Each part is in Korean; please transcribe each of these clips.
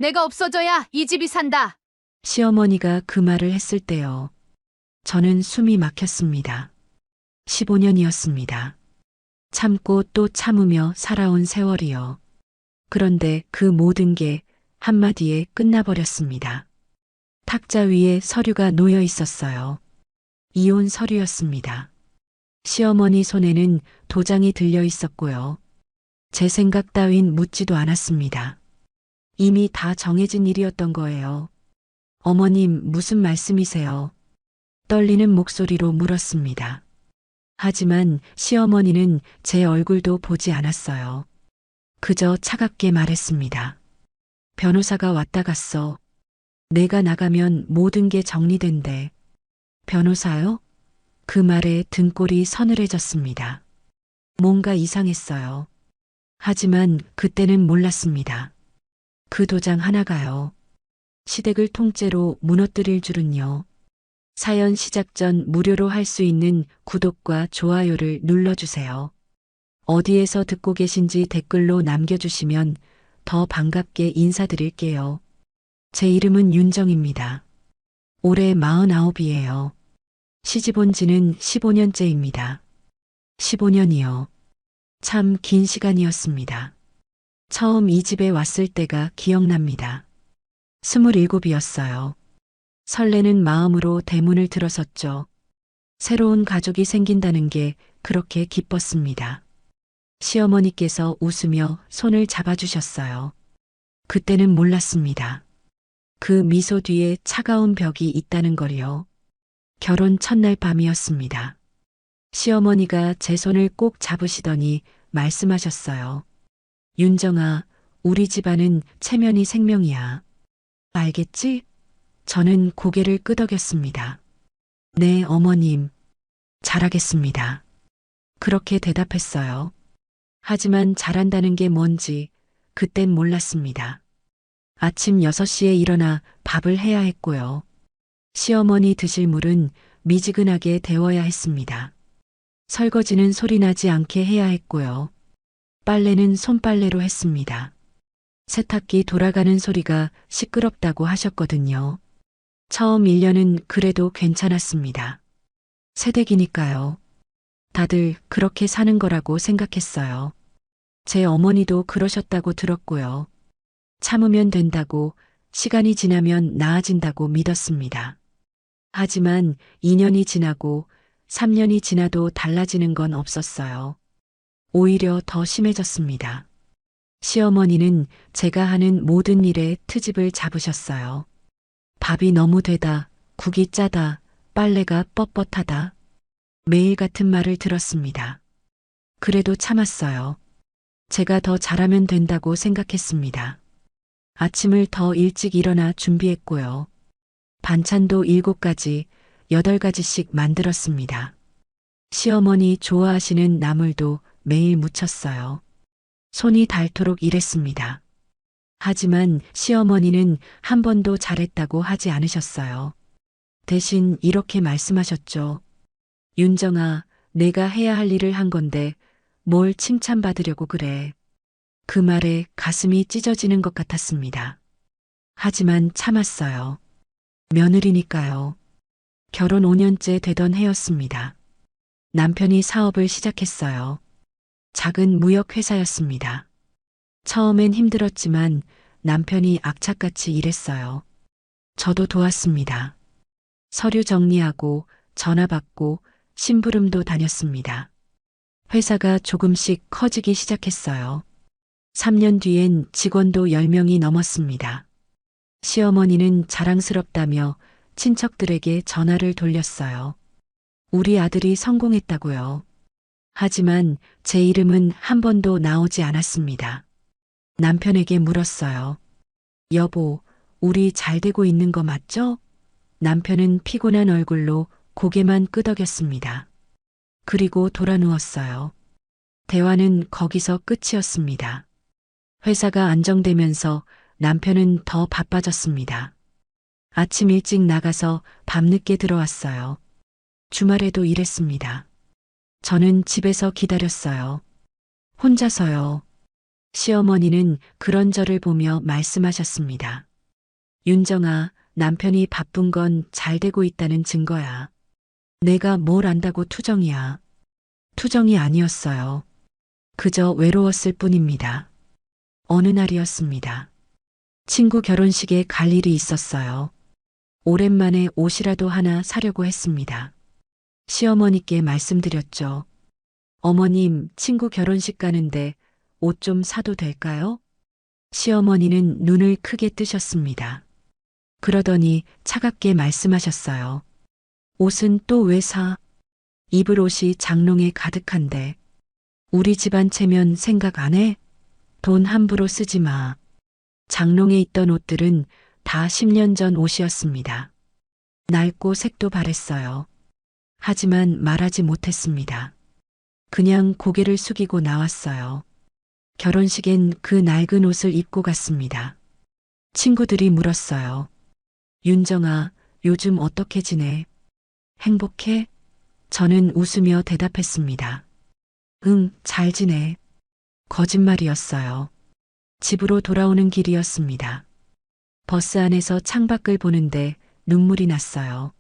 내가 없어져야 이 집이 산다. 시어머니가 그 말을 했을 때요. 저는 숨이 막혔습니다. 15년이었습니다. 참고 또 참으며 살아온 세월이요. 그런데 그 모든 게 한마디에 끝나버렸습니다. 탁자 위에 서류가 놓여 있었어요. 이혼 서류였습니다. 시어머니 손에는 도장이 들려 있었고요. 제 생각 따윈 묻지도 않았습니다. 이미 다 정해진 일이었던 거예요. 어머님, 무슨 말씀이세요? 떨리는 목소리로 물었습니다. 하지만 시어머니는 제 얼굴도 보지 않았어요. 그저 차갑게 말했습니다. 변호사가 왔다 갔어. 내가 나가면 모든 게 정리된대. 변호사요? 그 말에 등골이 서늘해졌습니다. 뭔가 이상했어요. 하지만 그때는 몰랐습니다. 그 도장 하나가요. 시댁을 통째로 무너뜨릴 줄은요. 사연 시작 전 무료로 할 수 있는 구독과 좋아요를 눌러주세요. 어디에서 듣고 계신지 댓글로 남겨주시면 더 반갑게 인사드릴게요. 제 이름은 윤정입니다. 올해 49이에요. 시집 온 지는 15년째입니다. 15년이요. 참 긴 시간이었습니다. 처음 이 집에 왔을 때가 기억납니다. 27이었어요. 설레는 마음으로 대문을 들어섰죠. 새로운 가족이 생긴다는 게 그렇게 기뻤습니다. 시어머니께서 웃으며 손을 잡아주셨어요. 그때는 몰랐습니다. 그 미소 뒤에 차가운 벽이 있다는 걸요. 결혼 첫날 밤이었습니다. 시어머니가 제 손을 꼭 잡으시더니 말씀하셨어요. 윤정아, 우리 집안은 체면이 생명이야. 알겠지? 저는 고개를 끄덕였습니다. 네, 어머님. 잘하겠습니다. 그렇게 대답했어요. 하지만 잘한다는 게 뭔지 그땐 몰랐습니다. 아침 6시에 일어나 밥을 해야 했고요. 시어머니 드실 물은 미지근하게 데워야 했습니다. 설거지는 소리나지 않게 해야 했고요. 빨래는 손빨래로 했습니다. 세탁기 돌아가는 소리가 시끄럽다고 하셨거든요. 처음 1년은 그래도 괜찮았습니다. 새댁이니까요. 다들 그렇게 사는 거라고 생각했어요. 제 어머니도 그러셨다고 들었고요. 참으면 된다고, 시간이 지나면 나아진다고 믿었습니다. 하지만 2년이 지나고 3년이 지나도 달라지는 건 없었어요. 오히려 더 심해졌습니다. 시어머니는 제가 하는 모든 일에 트집을 잡으셨어요. 밥이 너무 되다, 국이 짜다, 빨래가 뻣뻣하다. 매일 같은 말을 들었습니다. 그래도 참았어요. 제가 더 잘하면 된다고 생각했습니다. 아침을 더 일찍 일어나 준비했고요. 반찬도 7가지, 8가지씩 만들었습니다. 시어머니 좋아하시는 나물도 매일 무쳤어요. 손이 닳도록 일했습니다. 하지만 시어머니는 한 번도 잘했다고 하지 않으셨어요. 대신 이렇게 말씀하셨죠. 윤정아, 내가 해야 할 일을 한 건데 뭘 칭찬받으려고 그래. 그 말에 가슴이 찢어지는 것 같았습니다. 하지만 참았어요. 며느리니까요. 결혼 5년째 되던 해였습니다. 남편이 사업을 시작했어요. 작은 무역회사였습니다. 처음엔 힘들었지만 남편이 악착같이 일했어요. 저도 도왔습니다. 서류 정리하고 전화 받고 심부름도 다녔습니다. 회사가 조금씩 커지기 시작했어요. 3년 뒤엔 직원도 10명이 넘었습니다. 시어머니는 자랑스럽다며 친척들에게 전화를 돌렸어요. 우리 아들이 성공했다고요. 하지만 제 이름은 한 번도 나오지 않았습니다. 남편에게 물었어요. 여보, 우리 잘 되고 있는 거 맞죠? 남편은 피곤한 얼굴로 고개만 끄덕였습니다. 그리고 돌아 누웠어요. 대화는 거기서 끝이었습니다. 회사가 안정되면서 남편은 더 바빠졌습니다. 아침 일찍 나가서 밤늦게 들어왔어요. 주말에도 일했습니다. 저는 집에서 기다렸어요. 혼자서요. 시어머니는 그런 저를 보며 말씀하셨습니다. 윤정아, 남편이 바쁜 건 잘 되고 있다는 증거야. 내가 뭘 안다고 투정이야. 투정이 아니었어요. 그저 외로웠을 뿐입니다. 어느 날이었습니다. 친구 결혼식에 갈 일이 있었어요. 오랜만에 옷이라도 하나 사려고 했습니다. 시어머니께 말씀드렸죠. 어머님, 친구 결혼식 가는데 옷 좀 사도 될까요? 시어머니는 눈을 크게 뜨셨습니다. 그러더니 차갑게 말씀하셨어요. 옷은 또 왜 사? 입을 옷이 장롱에 가득한데. 우리 집안 체면 생각 안 해? 돈 함부로 쓰지 마. 장롱에 있던 옷들은 다 10년 전 옷이었습니다. 낡고 색도 바랬어요. 하지만 말하지 못했습니다. 그냥 고개를 숙이고 나왔어요. 결혼식엔 그 낡은 옷을 입고 갔습니다. 친구들이 물었어요. 윤정아, 요즘 어떻게 지내? 행복해? 저는 웃으며 대답했습니다. 응, 잘 지내. 거짓말이었어요. 집으로 돌아오는 길이었습니다. 버스 안에서 창밖을 보는데 눈물이 났어요.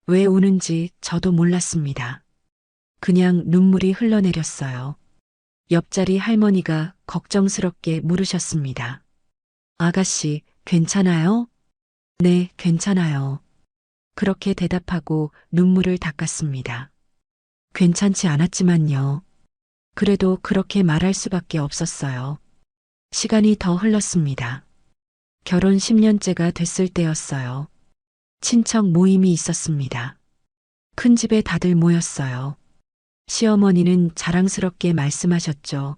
왜 우는지 저도 몰랐습니다. 그냥 눈물이 흘러내렸어요. 옆자리 할머니가 걱정스럽게 물으셨습니다. 아가씨, 괜찮아요? 네, 괜찮아요. 그렇게 대답하고 눈물을 닦았습니다. 괜찮지 않았지만요. 그래도 그렇게 말할 수밖에 없었어요. 시간이 더 흘렀습니다. 결혼 10년째가 됐을 때였어요. 친척 모임이 있었습니다. 큰 집에 다들 모였어요. 시어머니는 자랑스럽게 말씀하셨죠.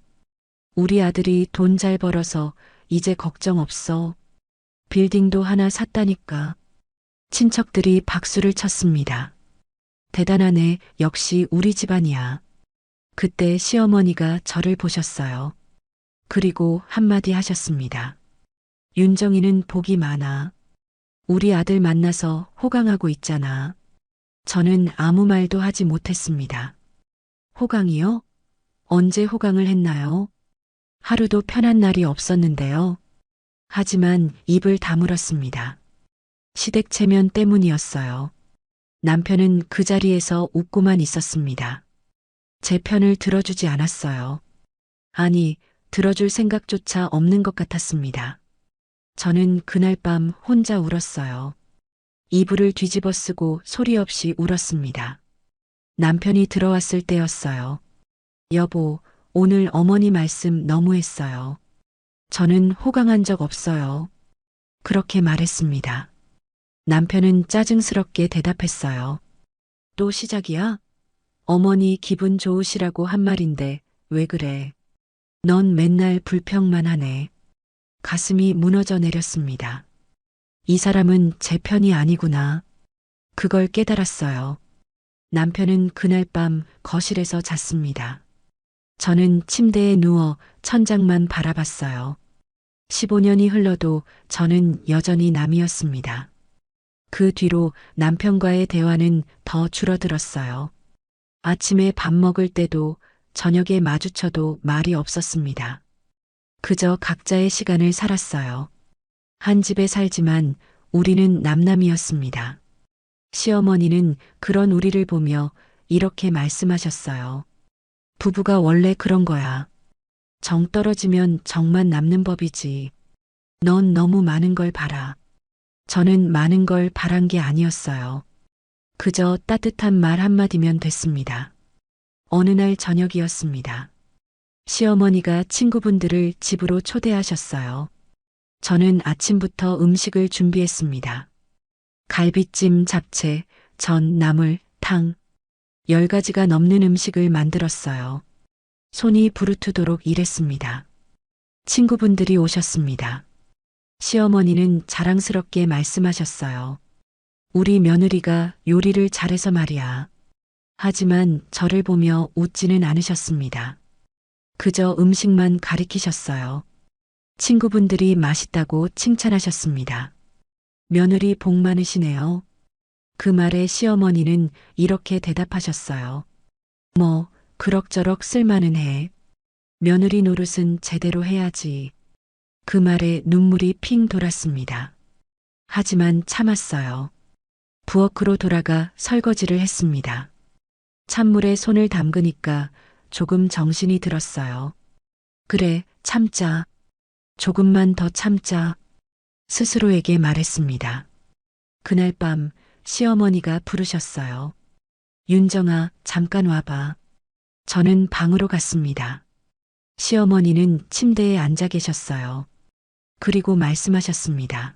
우리 아들이 돈 잘 벌어서 이제 걱정 없어. 빌딩도 하나 샀다니까. 친척들이 박수를 쳤습니다. 대단하네, 역시 우리 집안이야. 그때 시어머니가 저를 보셨어요. 그리고 한마디 하셨습니다. 윤정이는 복이 많아. 우리 아들 만나서 호강하고 있잖아. 저는 아무 말도 하지 못했습니다. 호강이요? 언제 호강을 했나요? 하루도 편한 날이 없었는데요. 하지만 입을 다물었습니다. 시댁 체면 때문이었어요. 남편은 그 자리에서 웃고만 있었습니다. 제 편을 들어주지 않았어요. 아니, 들어줄 생각조차 없는 것 같았습니다. 저는 그날 밤 혼자 울었어요. 이불을 뒤집어 쓰고 소리 없이 울었습니다. 남편이 들어왔을 때였어요. 여보, 오늘 어머니 말씀 너무했어요. 저는 호강한 적 없어요. 그렇게 말했습니다. 남편은 짜증스럽게 대답했어요. 또 시작이야? 어머니 기분 좋으시라고 한 말인데 왜 그래? 넌 맨날 불평만 하네. 가슴이 무너져 내렸습니다. 이 사람은 제 편이 아니구나. 그걸 깨달았어요. 남편은 그날 밤 거실에서 잤습니다. 저는 침대에 누워 천장만 바라봤어요. 15년이 흘러도 저는 여전히 남이었습니다. 그 뒤로 남편과의 대화는 더 줄어들었어요. 아침에 밥 먹을 때도 저녁에 마주쳐도 말이 없었습니다. 그저 각자의 시간을 살았어요. 한 집에 살지만 우리는 남남이었습니다. 시어머니는 그런 우리를 보며 이렇게 말씀하셨어요. 부부가 원래 그런 거야. 정 떨어지면 정만 남는 법이지. 넌 너무 많은 걸 바라. 저는 많은 걸 바란 게 아니었어요. 그저 따뜻한 말 한마디면 됐습니다. 어느 날 저녁이었습니다. 시어머니가 친구분들을 집으로 초대하셨어요. 저는 아침부터 음식을 준비했습니다. 갈비찜, 잡채, 전, 나물, 탕. 10가지가 넘는 음식을 만들었어요. 손이 부르트도록 일했습니다. 친구분들이 오셨습니다. 시어머니는 자랑스럽게 말씀하셨어요. 우리 며느리가 요리를 잘해서 말이야. 하지만 저를 보며 웃지는 않으셨습니다. 그저 음식만 가리키셨어요. 친구분들이 맛있다고 칭찬하셨습니다. 며느리 복 많으시네요. 그 말에 시어머니는 이렇게 대답하셨어요. 뭐, 그럭저럭 쓸만은 해. 며느리 노릇은 제대로 해야지. 그 말에 눈물이 핑 돌았습니다. 하지만 참았어요. 부엌으로 돌아가 설거지를 했습니다. 찬물에 손을 담그니까 조금 정신이 들었어요. 그래, 참자. 조금만 더 참자. 스스로에게 말했습니다. 그날 밤 시어머니가 부르셨어요. 윤정아, 잠깐 와봐. 저는 방으로 갔습니다. 시어머니는 침대에 앉아 계셨어요. 그리고 말씀하셨습니다.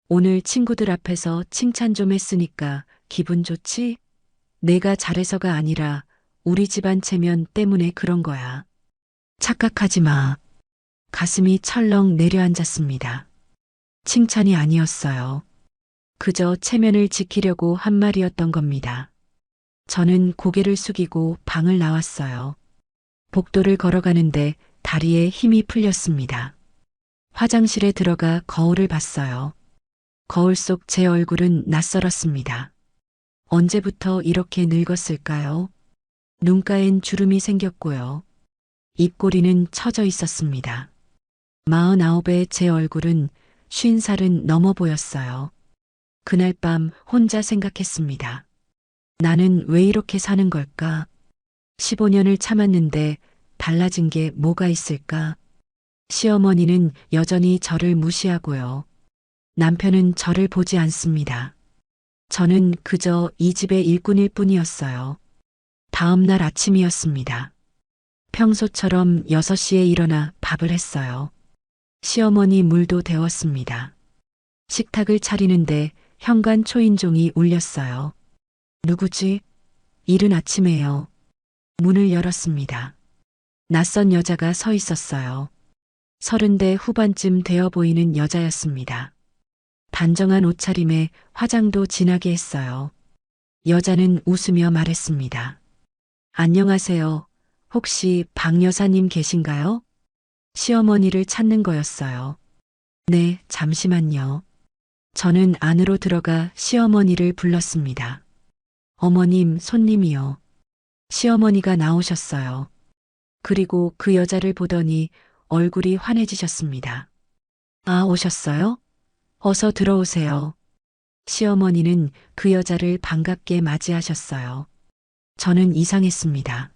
오늘 친구들 앞에서 칭찬 좀 했으니까 기분 좋지? 내가 잘해서가 아니라 우리 집안 체면 때문에 그런 거야. 착각하지 마. 가슴이 철렁 내려앉았습니다. 칭찬이 아니었어요. 그저 체면을 지키려고 한 말이었던 겁니다. 저는 고개를 숙이고 방을 나왔어요. 복도를 걸어가는데 다리에 힘이 풀렸습니다. 화장실에 들어가 거울을 봤어요. 거울 속 제 얼굴은 낯설었습니다. 언제부터 이렇게 늙었을까요? 눈가엔 주름이 생겼고요. 입꼬리는 처져 있었습니다. 49의 제 얼굴은 50살은 넘어 보였어요. 그날 밤 혼자 생각했습니다. 나는 왜 이렇게 사는 걸까? 15년을 참았는데 달라진 게 뭐가 있을까? 시어머니는 여전히 저를 무시하고요. 남편은 저를 보지 않습니다. 저는 그저 이 집의 일꾼일 뿐이었어요. 다음 날 아침이었습니다. 평소처럼 6시에 일어나 밥을 했어요. 시어머니 물도 데웠습니다. 식탁을 차리는데 현관 초인종이 울렸어요. 누구지? 이른 아침에요. 문을 열었습니다. 낯선 여자가 서 있었어요. 30대 후반쯤 되어 보이는 여자였습니다. 단정한 옷차림에 화장도 진하게 했어요. 여자는 웃으며 말했습니다. 안녕하세요. 혹시 박 여사님 계신가요? 시어머니를 찾는 거였어요. 네, 잠시만요. 저는 안으로 들어가 시어머니를 불렀습니다. 어머님, 손님이요. 시어머니가 나오셨어요. 그리고 그 여자를 보더니 얼굴이 환해지셨습니다. 아, 오셨어요? 어서 들어오세요. 시어머니는 그 여자를 반갑게 맞이하셨어요. 저는 이상했습니다.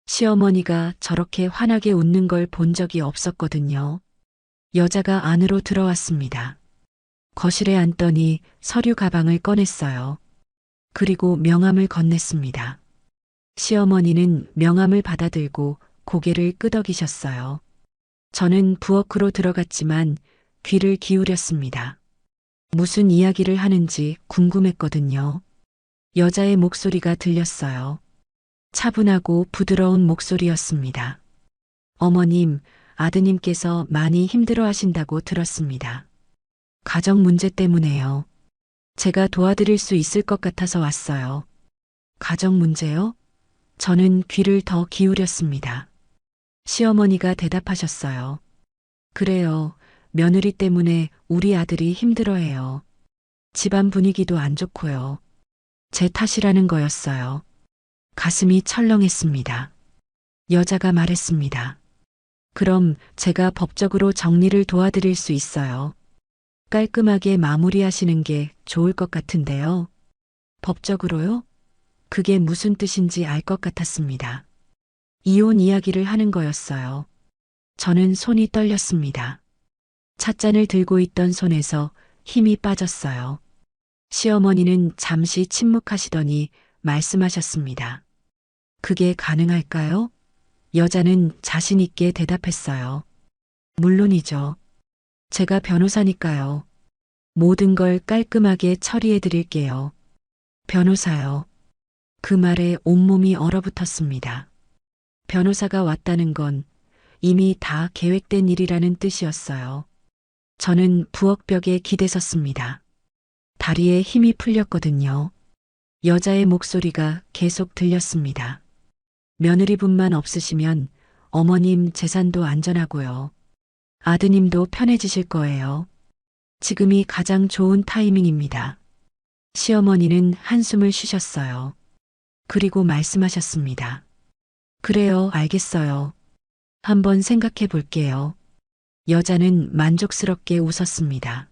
시어머니가 저렇게 환하게 웃는 걸 본 적이 없었거든요. 여자가 안으로 들어왔습니다. 거실에 앉더니 서류 가방을 꺼냈어요. 그리고 명함을 건넸습니다. 시어머니는 명함을 받아들고 고개를 끄덕이셨어요. 저는 부엌으로 들어갔지만 귀를 기울였습니다. 무슨 이야기를 하는지 궁금했거든요. 여자의 목소리가 들렸어요. 차분하고 부드러운 목소리였습니다. 어머님, 아드님께서 많이 힘들어 하신다고 들었습니다. 가정 문제 때문에요. 제가 도와드릴 수 있을 것 같아서 왔어요. 가정 문제요? 저는 귀를 더 기울였습니다. 시어머니가 대답하셨어요. 그래요. 며느리 때문에 우리 아들이 힘들어해요. 집안 분위기도 안 좋고요. 제 탓이라는 거였어요. 가슴이 철렁했습니다. 여자가 말했습니다. 그럼 제가 법적으로 정리를 도와드릴 수 있어요. 깔끔하게 마무리하시는 게 좋을 것 같은데요. 법적으로요? 그게 무슨 뜻인지 알 것 같았습니다. 이혼 이야기를 하는 거였어요. 저는 손이 떨렸습니다. 찻잔을 들고 있던 손에서 힘이 빠졌어요. 시어머니는 잠시 침묵하시더니 말씀하셨습니다. 그게 가능할까요? 여자는 자신 있게 대답했어요. 물론이죠. 제가 변호사니까요. 모든 걸 깔끔하게 처리해 드릴게요. 변호사요. 그 말에 온몸이 얼어붙었습니다. 변호사가 왔다는 건 이미 다 계획된 일이라는 뜻이었어요. 저는 부엌벽에 기대섰습니다. 다리에 힘이 풀렸거든요. 여자의 목소리가 계속 들렸습니다. 며느리분만 없으시면 어머님 재산도 안전하고요. 아드님도 편해지실 거예요. 지금이 가장 좋은 타이밍입니다. 시어머니는 한숨을 쉬셨어요. 그리고 말씀하셨습니다. 그래요, 알겠어요. 한번 생각해 볼게요. 여자는 만족스럽게 웃었습니다.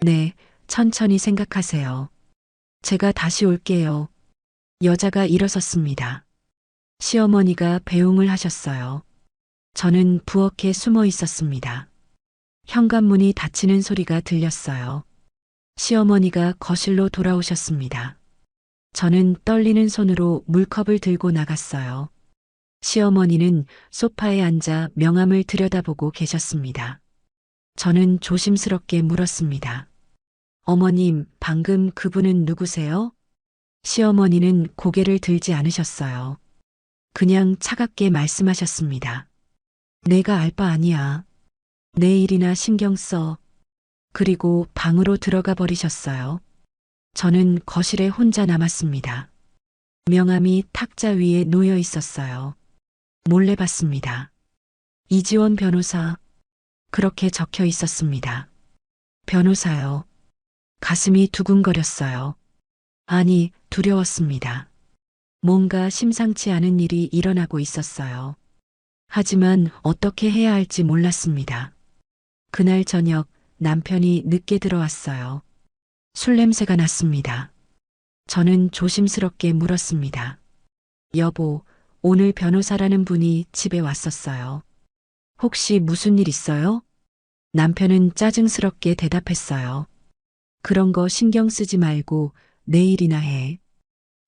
네, 천천히 생각하세요. 제가 다시 올게요. 여자가 일어섰습니다. 시어머니가 배웅을 하셨어요. 저는 부엌에 숨어 있었습니다. 현관문이 닫히는 소리가 들렸어요. 시어머니가 거실로 돌아오셨습니다. 저는 떨리는 손으로 물컵을 들고 나갔어요. 시어머니는 소파에 앉아 명함을 들여다보고 계셨습니다. 저는 조심스럽게 물었습니다. 어머님, 방금 그분은 누구세요? 시어머니는 고개를 들지 않으셨어요. 그냥 차갑게 말씀하셨습니다. 내가 알 바 아니야. 내 일이나 신경 써. 그리고 방으로 들어가 버리셨어요. 저는 거실에 혼자 남았습니다. 명함이 탁자 위에 놓여 있었어요. 몰래 봤습니다. 이지원 변호사. 그렇게 적혀 있었습니다. 변호사요. 가슴이 두근거렸어요. 아니, 두려웠습니다. 뭔가 심상치 않은 일이 일어나고 있었어요. 하지만 어떻게 해야 할지 몰랐습니다. 그날 저녁 남편이 늦게 들어왔어요. 술 냄새가 났습니다. 저는 조심스럽게 물었습니다. 여보, 오늘 변호사라는 분이 집에 왔었어요. 혹시 무슨 일 있어요? 남편은 짜증스럽게 대답했어요. 그런 거 신경 쓰지 말고 내일이나 해.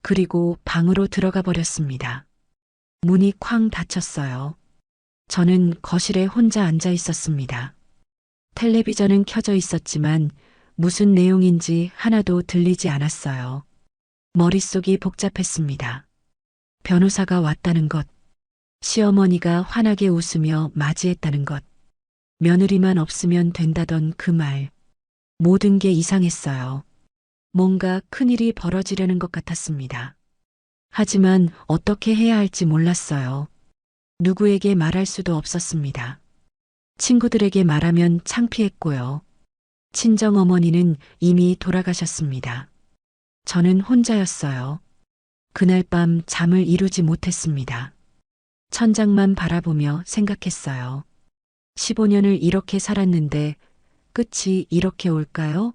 그리고 방으로 들어가 버렸습니다. 문이 쾅 닫혔어요. 저는 거실에 혼자 앉아 있었습니다. 텔레비전은 켜져 있었지만 무슨 내용인지 하나도 들리지 않았어요. 머릿속이 복잡했습니다. 변호사가 왔다는 것, 시어머니가 환하게 웃으며 맞이했다는 것, 며느리만 없으면 된다던 그 말, 모든 게 이상했어요. 뭔가 큰일이 벌어지려는 것 같았습니다. 하지만 어떻게 해야 할지 몰랐어요. 누구에게 말할 수도 없었습니다. 친구들에게 말하면 창피했고요. 친정어머니는 이미 돌아가셨습니다. 저는 혼자였어요. 그날 밤 잠을 이루지 못했습니다. 천장만 바라보며 생각했어요. 15년을 이렇게 살았는데 끝이 이렇게 올까요?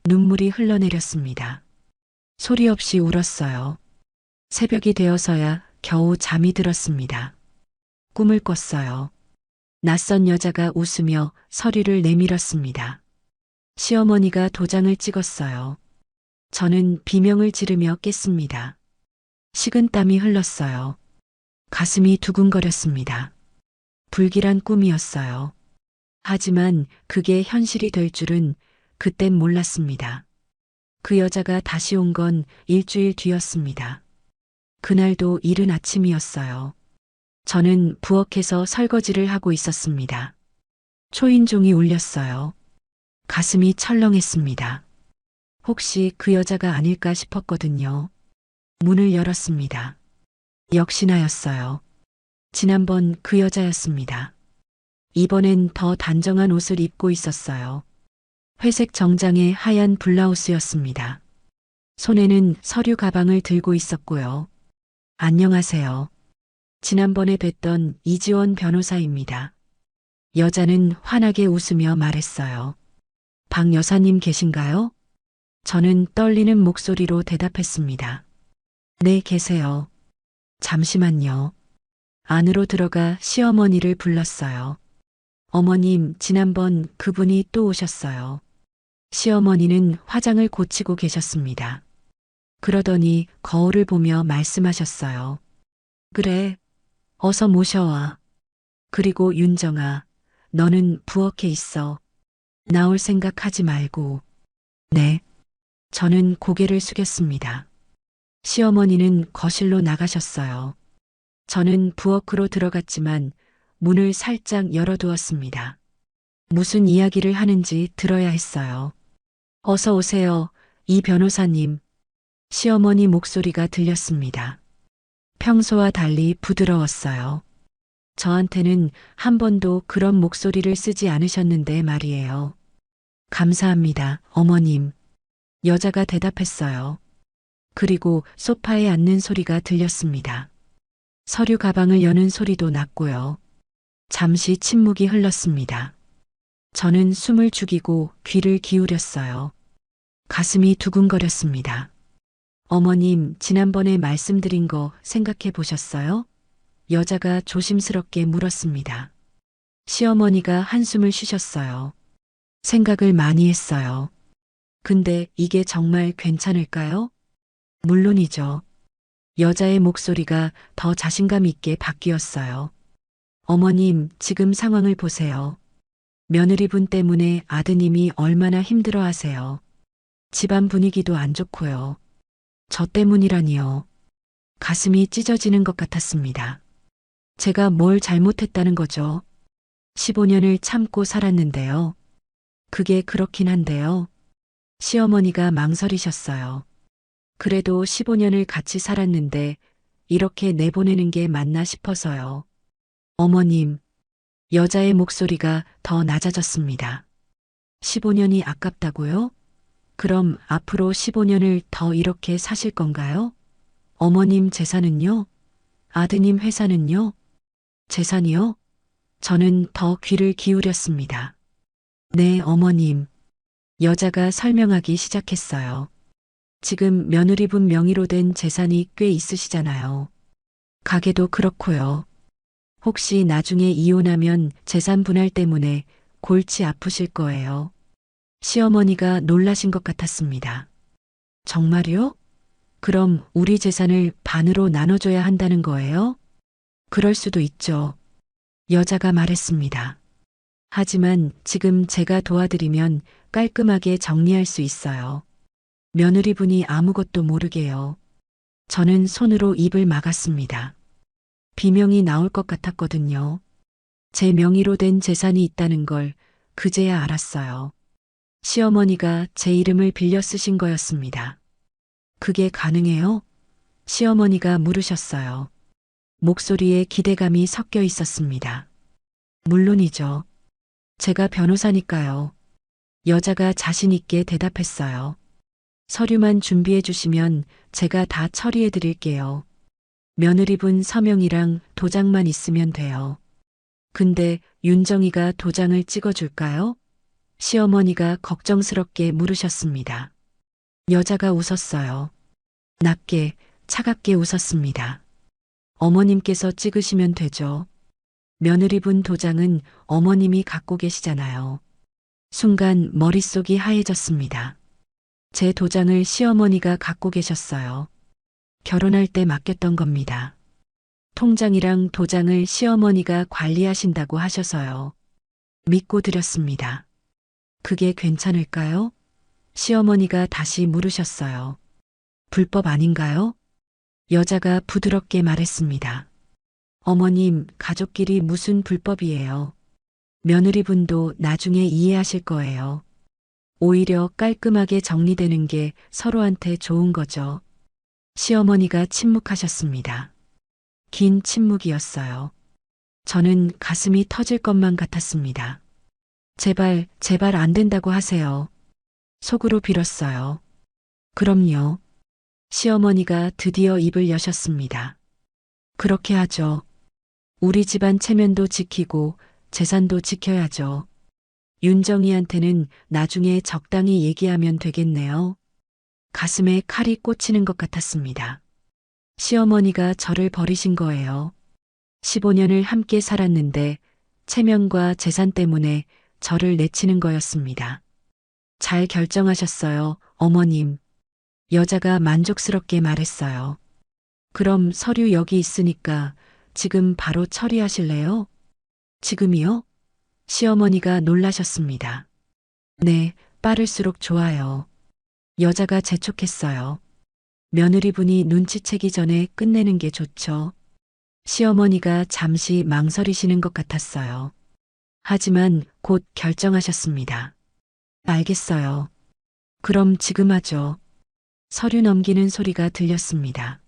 눈물이 흘러내렸습니다. 소리 없이 울었어요. 새벽이 되어서야 겨우 잠이 들었습니다. 꿈을 꿨어요. 낯선 여자가 웃으며 서류를 내밀었습니다. 시어머니가 도장을 찍었어요. 저는 비명을 지르며 깼습니다. 식은땀이 흘렀어요. 가슴이 두근거렸습니다. 불길한 꿈이었어요. 하지만 그게 현실이 될 줄은 그땐 몰랐습니다. 그 여자가 다시 온 건 일주일 뒤였습니다. 그날도 이른 아침이었어요. 저는 부엌에서 설거지를 하고 있었습니다. 초인종이 울렸어요. 가슴이 철렁했습니다. 혹시 그 여자가 아닐까 싶었거든요. 문을 열었습니다. 역시나였어요. 지난번 그 여자였습니다. 이번엔 더 단정한 옷을 입고 있었어요. 회색 정장에 하얀 블라우스였습니다. 손에는 서류 가방을 들고 있었고요. 안녕하세요. 지난번에 뵀던 이지원 변호사입니다. 여자는 환하게 웃으며 말했어요. 박 여사님 계신가요? 저는 떨리는 목소리로 대답했습니다. 네, 계세요. 잠시만요. 안으로 들어가 시어머니를 불렀어요. 어머님, 지난번 그분이 또 오셨어요. 시어머니는 화장을 고치고 계셨습니다. 그러더니 거울을 보며 말씀하셨어요. 그래, 어서 모셔와. 그리고 윤정아, 너는 부엌에 있어. 나올 생각하지 말고. 네. 저는 고개를 숙였습니다. 시어머니는 거실로 나가셨어요. 저는 부엌으로 들어갔지만 문을 살짝 열어두었습니다. 무슨 이야기를 하는지 들어야 했어요. 어서 오세요, 이 변호사님. 시어머니 목소리가 들렸습니다. 평소와 달리 부드러웠어요. 저한테는 한 번도 그런 목소리를 쓰지 않으셨는데 말이에요. 감사합니다, 어머님. 여자가 대답했어요. 그리고 소파에 앉는 소리가 들렸습니다. 서류 가방을 여는 소리도 났고요. 잠시 침묵이 흘렀습니다. 저는 숨을 죽이고 귀를 기울였어요. 가슴이 두근거렸습니다. 어머님, 지난번에 말씀드린 거 생각해 보셨어요? 여자가 조심스럽게 물었습니다. 시어머니가 한숨을 쉬셨어요. 생각을 많이 했어요. 근데 이게 정말 괜찮을까요? 물론이죠. 여자의 목소리가 더 자신감 있게 바뀌었어요. 어머님, 지금 상황을 보세요. 며느리분 때문에 아드님이 얼마나 힘들어 하세요. 집안 분위기도 안 좋고요. 저 때문이라니요. 가슴이 찢어지는 것 같았습니다. 제가 뭘 잘못했다는 거죠? 15년을 참고 살았는데요. 그게 그렇긴 한데요. 시어머니가 망설이셨어요. 그래도 15년을 같이 살았는데 이렇게 내보내는 게 맞나 싶어서요. 어머님, 여자의 목소리가 더 낮아졌습니다. 15년이 아깝다고요? 그럼 앞으로 15년을 더 이렇게 사실 건가요? 어머님 재산은요? 아드님 회사는요? 재산이요? 저는 더 귀를 기울였습니다. 네, 어머님. 여자가 설명하기 시작했어요. 지금 며느리분 명의로 된 재산이 꽤 있으시잖아요. 가게도 그렇고요. 혹시 나중에 이혼하면 재산 분할 때문에 골치 아프실 거예요. 시어머니가 놀라신 것 같았습니다. 정말요? 그럼 우리 재산을 반으로 나눠줘야 한다는 거예요? 그럴 수도 있죠. 여자가 말했습니다. 하지만 지금 제가 도와드리면 깔끔하게 정리할 수 있어요. 며느리분이 아무것도 모르게요. 저는 손으로 입을 막았습니다. 비명이 나올 것 같았거든요. 제 명의로 된 재산이 있다는 걸 그제야 알았어요. 시어머니가 제 이름을 빌려 쓰신 거였습니다. 그게 가능해요? 시어머니가 물으셨어요. 목소리에 기대감이 섞여 있었습니다. 물론이죠. 제가 변호사니까요. 여자가 자신 있게 대답했어요. 서류만 준비해 주시면 제가 다 처리해 드릴게요. 며느리분 서명이랑 도장만 있으면 돼요. 근데 윤정이가 도장을 찍어줄까요? 시어머니가 걱정스럽게 물으셨습니다. 여자가 웃었어요. 낮게, 차갑게 웃었습니다. 어머님께서 찍으시면 되죠. 며느리분 도장은 어머님이 갖고 계시잖아요. 순간 머릿속이 하얘졌습니다. 제 도장을 시어머니가 갖고 계셨어요. 결혼할 때 맡겼던 겁니다. 통장이랑 도장을 시어머니가 관리하신다고 하셔서요. 믿고 드렸습니다. 그게 괜찮을까요? 시어머니가 다시 물으셨어요. 불법 아닌가요? 여자가 부드럽게 말했습니다. 어머님, 가족끼리 무슨 불법이에요. 며느리분도 나중에 이해하실 거예요. 오히려 깔끔하게 정리되는 게 서로한테 좋은 거죠. 시어머니가 침묵하셨습니다. 긴 침묵이었어요. 저는 가슴이 터질 것만 같았습니다. 제발, 제발 안 된다고 하세요. 속으로 빌었어요. 그럼요. 시어머니가 드디어 입을 여셨습니다. 그렇게 하죠. 우리 집안 체면도 지키고 재산도 지켜야죠. 윤정이한테는 나중에 적당히 얘기하면 되겠네요. 가슴에 칼이 꽂히는 것 같았습니다. 시어머니가 저를 버리신 거예요. 15년을 함께 살았는데 체면과 재산 때문에 저를 내치는 거였습니다. 잘 결정하셨어요, 어머님. 여자가 만족스럽게 말했어요. 그럼 서류 여기 있으니까 지금 바로 처리하실래요? 지금이요? 시어머니가 놀라셨습니다. 네, 빠를수록 좋아요. 여자가 재촉했어요. 며느리분이 눈치채기 전에 끝내는 게 좋죠. 시어머니가 잠시 망설이시는 것 같았어요. 하지만 곧 결정하셨습니다. 알겠어요. 그럼 지금 하죠. 서류 넘기는 소리가 들렸습니다.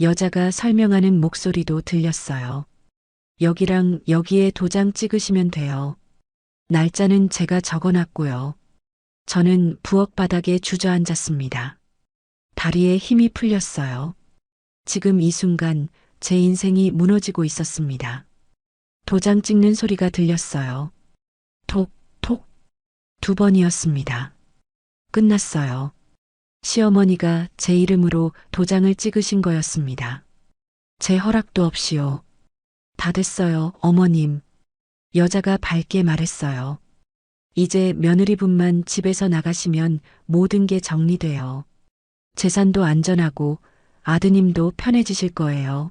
여자가 설명하는 목소리도 들렸어요. 여기랑 여기에 도장 찍으시면 돼요. 날짜는 제가 적어놨고요. 저는 부엌 바닥에 주저앉았습니다. 다리에 힘이 풀렸어요. 지금 이 순간 제 인생이 무너지고 있었습니다. 도장 찍는 소리가 들렸어요. 톡, 톡. 2번이었습니다. 끝났어요. 시어머니가 제 이름으로 도장을 찍으신 거였습니다. 제 허락도 없이요. 다 됐어요, 어머님. 여자가 밝게 말했어요. 이제 며느리분만 집에서 나가시면 모든 게 정리돼요. 재산도 안전하고 아드님도 편해지실 거예요.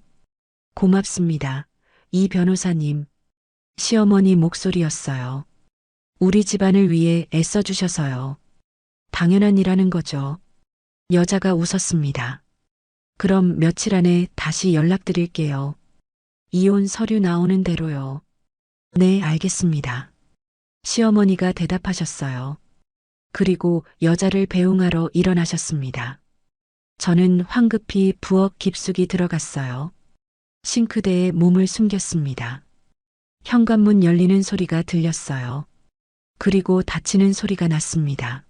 고맙습니다. 이 변호사님. 시어머니 목소리였어요. 우리 집안을 위해 애써주셔서요. 당연한 일하는 거죠. 여자가 웃었습니다. 그럼 며칠 안에 다시 연락드릴게요. 이혼 서류 나오는 대로요. 네, 알겠습니다. 시어머니가 대답하셨어요. 그리고 여자를 배웅하러 일어나셨습니다. 저는 황급히 부엌 깊숙이 들어갔어요. 싱크대에 몸을 숨겼습니다. 현관문 열리는 소리가 들렸어요. 그리고 닫히는 소리가 났습니다.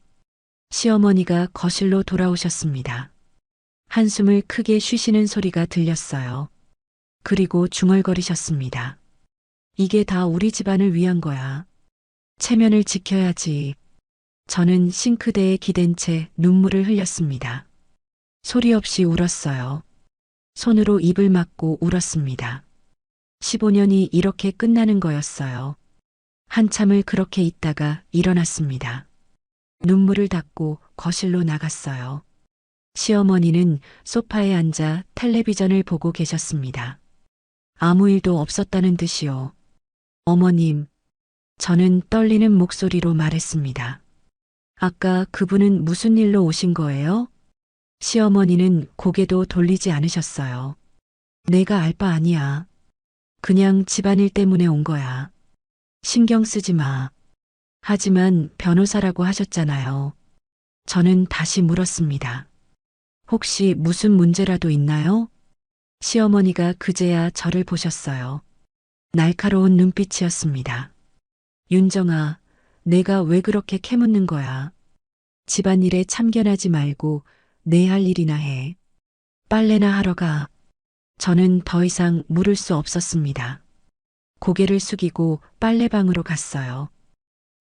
시어머니가 거실로 돌아오셨습니다. 한숨을 크게 쉬시는 소리가 들렸어요. 그리고 중얼거리셨습니다. 이게 다 우리 집안을 위한 거야. 체면을 지켜야지. 저는 싱크대에 기댄 채 눈물을 흘렸습니다. 소리 없이 울었어요. 손으로 입을 막고 울었습니다. 15년이 이렇게 끝나는 거였어요. 한참을 그렇게 있다가 일어났습니다. 눈물을 닦고 거실로 나갔어요. 시어머니는 소파에 앉아 텔레비전을 보고 계셨습니다. 아무 일도 없었다는 듯이요. 어머님, 저는 떨리는 목소리로 말했습니다. 아까 그분은 무슨 일로 오신 거예요? 시어머니는 고개도 돌리지 않으셨어요. 내가 알 바 아니야. 그냥 집안일 때문에 온 거야. 신경 쓰지 마. 하지만 변호사라고 하셨잖아요. 저는 다시 물었습니다. 혹시 무슨 문제라도 있나요? 시어머니가 그제야 저를 보셨어요. 날카로운 눈빛이었습니다. 윤정아, 내가 왜 그렇게 캐묻는 거야? 집안일에 참견하지 말고 내 할 일이나 해. 빨래나 하러 가. 저는 더 이상 물을 수 없었습니다. 고개를 숙이고 빨래방으로 갔어요.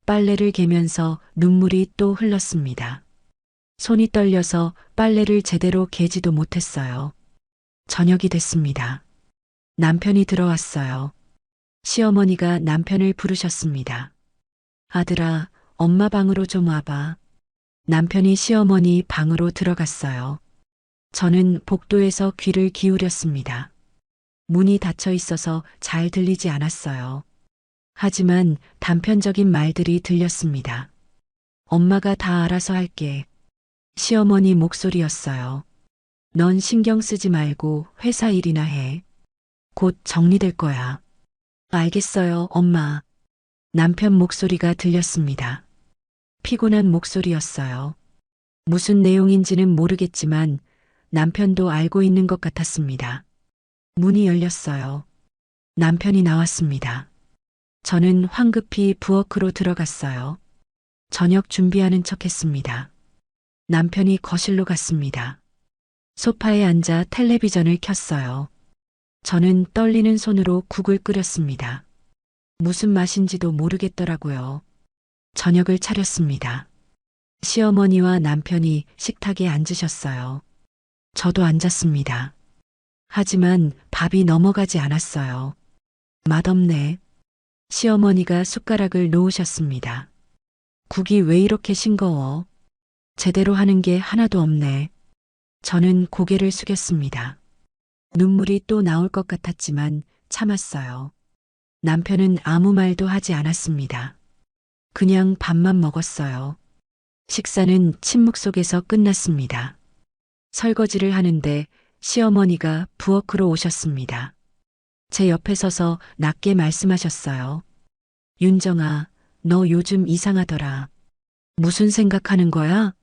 빨래를 개면서 눈물이 또 흘렀습니다. 손이 떨려서 빨래를 제대로 개지도 못했어요. 저녁이 됐습니다. 남편이 들어왔어요. 시어머니가 남편을 부르셨습니다. 아들아, 엄마 방으로 좀 와봐. 남편이 시어머니 방으로 들어갔어요. 저는 복도에서 귀를 기울였습니다. 문이 닫혀 있어서 잘 들리지 않았어요. 하지만 단편적인 말들이 들렸습니다. 엄마가 다 알아서 할게. 시어머니 목소리였어요. 넌 신경 쓰지 말고 회사 일이나 해. 곧 정리될 거야. 알겠어요, 엄마. 남편 목소리가 들렸습니다. 피곤한 목소리였어요. 무슨 내용인지는 모르겠지만 남편도 알고 있는 것 같았습니다. 문이 열렸어요. 남편이 나왔습니다. 저는 황급히 부엌으로 들어갔어요. 저녁 준비하는 척 했습니다. 남편이 거실로 갔습니다. 소파에 앉아 텔레비전을 켰어요. 저는 떨리는 손으로 국을 끓였습니다. 무슨 맛인지도 모르겠더라고요. 저녁을 차렸습니다. 시어머니와 남편이 식탁에 앉으셨어요. 저도 앉았습니다. 하지만 밥이 넘어가지 않았어요. 맛없네. 시어머니가 숟가락을 놓으셨습니다. 국이 왜 이렇게 싱거워? 제대로 하는 게 하나도 없네. 저는 고개를 숙였습니다. 눈물이 또 나올 것 같았지만 참았어요. 남편은 아무 말도 하지 않았습니다. 그냥 밥만 먹었어요. 식사는 침묵 속에서 끝났습니다. 설거지를 하는데 시어머니가 부엌으로 오셨습니다. 제 옆에 서서 낮게 말씀하셨어요. 윤정아, 너 요즘 이상하더라. 무슨 생각하는 거야?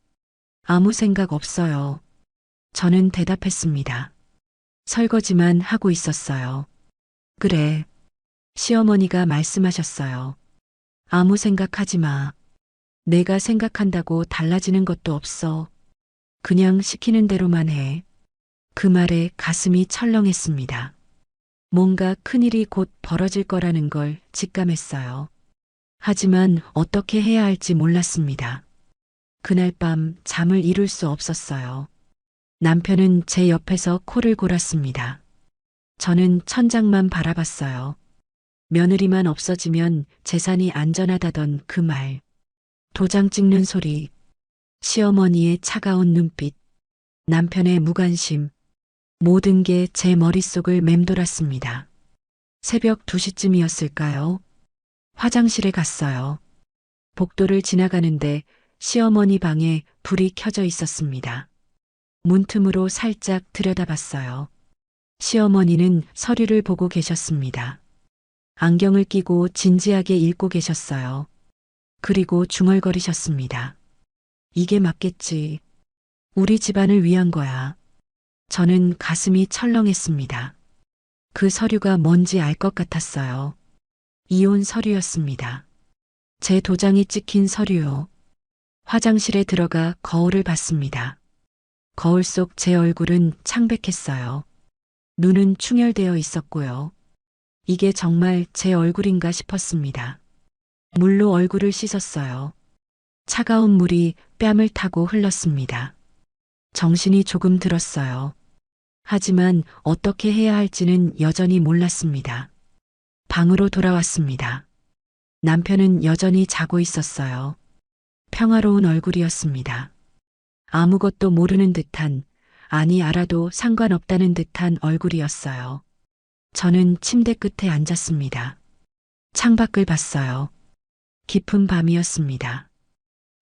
아무 생각 없어요. 저는 대답했습니다. 설거지만 하고 있었어요. 그래. 시어머니가 말씀하셨어요. 아무 생각하지 마. 내가 생각한다고 달라지는 것도 없어. 그냥 시키는 대로만 해. 그 말에 가슴이 철렁했습니다. 뭔가 큰일이 곧 벌어질 거라는 걸 직감했어요. 하지만 어떻게 해야 할지 몰랐습니다. 그날 밤 잠을 이룰 수 없었어요. 남편은 제 옆에서 코를 골았습니다. 저는 천장만 바라봤어요. 며느리만 없어지면 재산이 안전하다던 그 말. 도장 찍는 소리. 시어머니의 차가운 눈빛. 남편의 무관심. 모든 게 제 머릿속을 맴돌았습니다. 새벽 2시쯤이었을까요? 화장실에 갔어요. 복도를 지나가는데 시어머니 방에 불이 켜져 있었습니다. 문틈으로 살짝 들여다봤어요. 시어머니는 서류를 보고 계셨습니다. 안경을 끼고 진지하게 읽고 계셨어요. 그리고 중얼거리셨습니다. 이게 맞겠지. 우리 집안을 위한 거야. 저는 가슴이 철렁했습니다. 그 서류가 뭔지 알 것 같았어요. 이혼 서류였습니다. 제 도장이 찍힌 서류요. 화장실에 들어가 거울을 봤습니다. 거울 속 제 얼굴은 창백했어요. 눈은 충혈되어 있었고요. 이게 정말 제 얼굴인가 싶었습니다. 물로 얼굴을 씻었어요. 차가운 물이 뺨을 타고 흘렀습니다. 정신이 조금 들었어요. 하지만 어떻게 해야 할지는 여전히 몰랐습니다. 방으로 돌아왔습니다. 남편은 여전히 자고 있었어요. 평화로운 얼굴이었습니다. 아무것도 모르는 듯한, 아니 알아도 상관없다는 듯한 얼굴이었어요. 저는 침대 끝에 앉았습니다. 창밖을 봤어요. 깊은 밤이었습니다.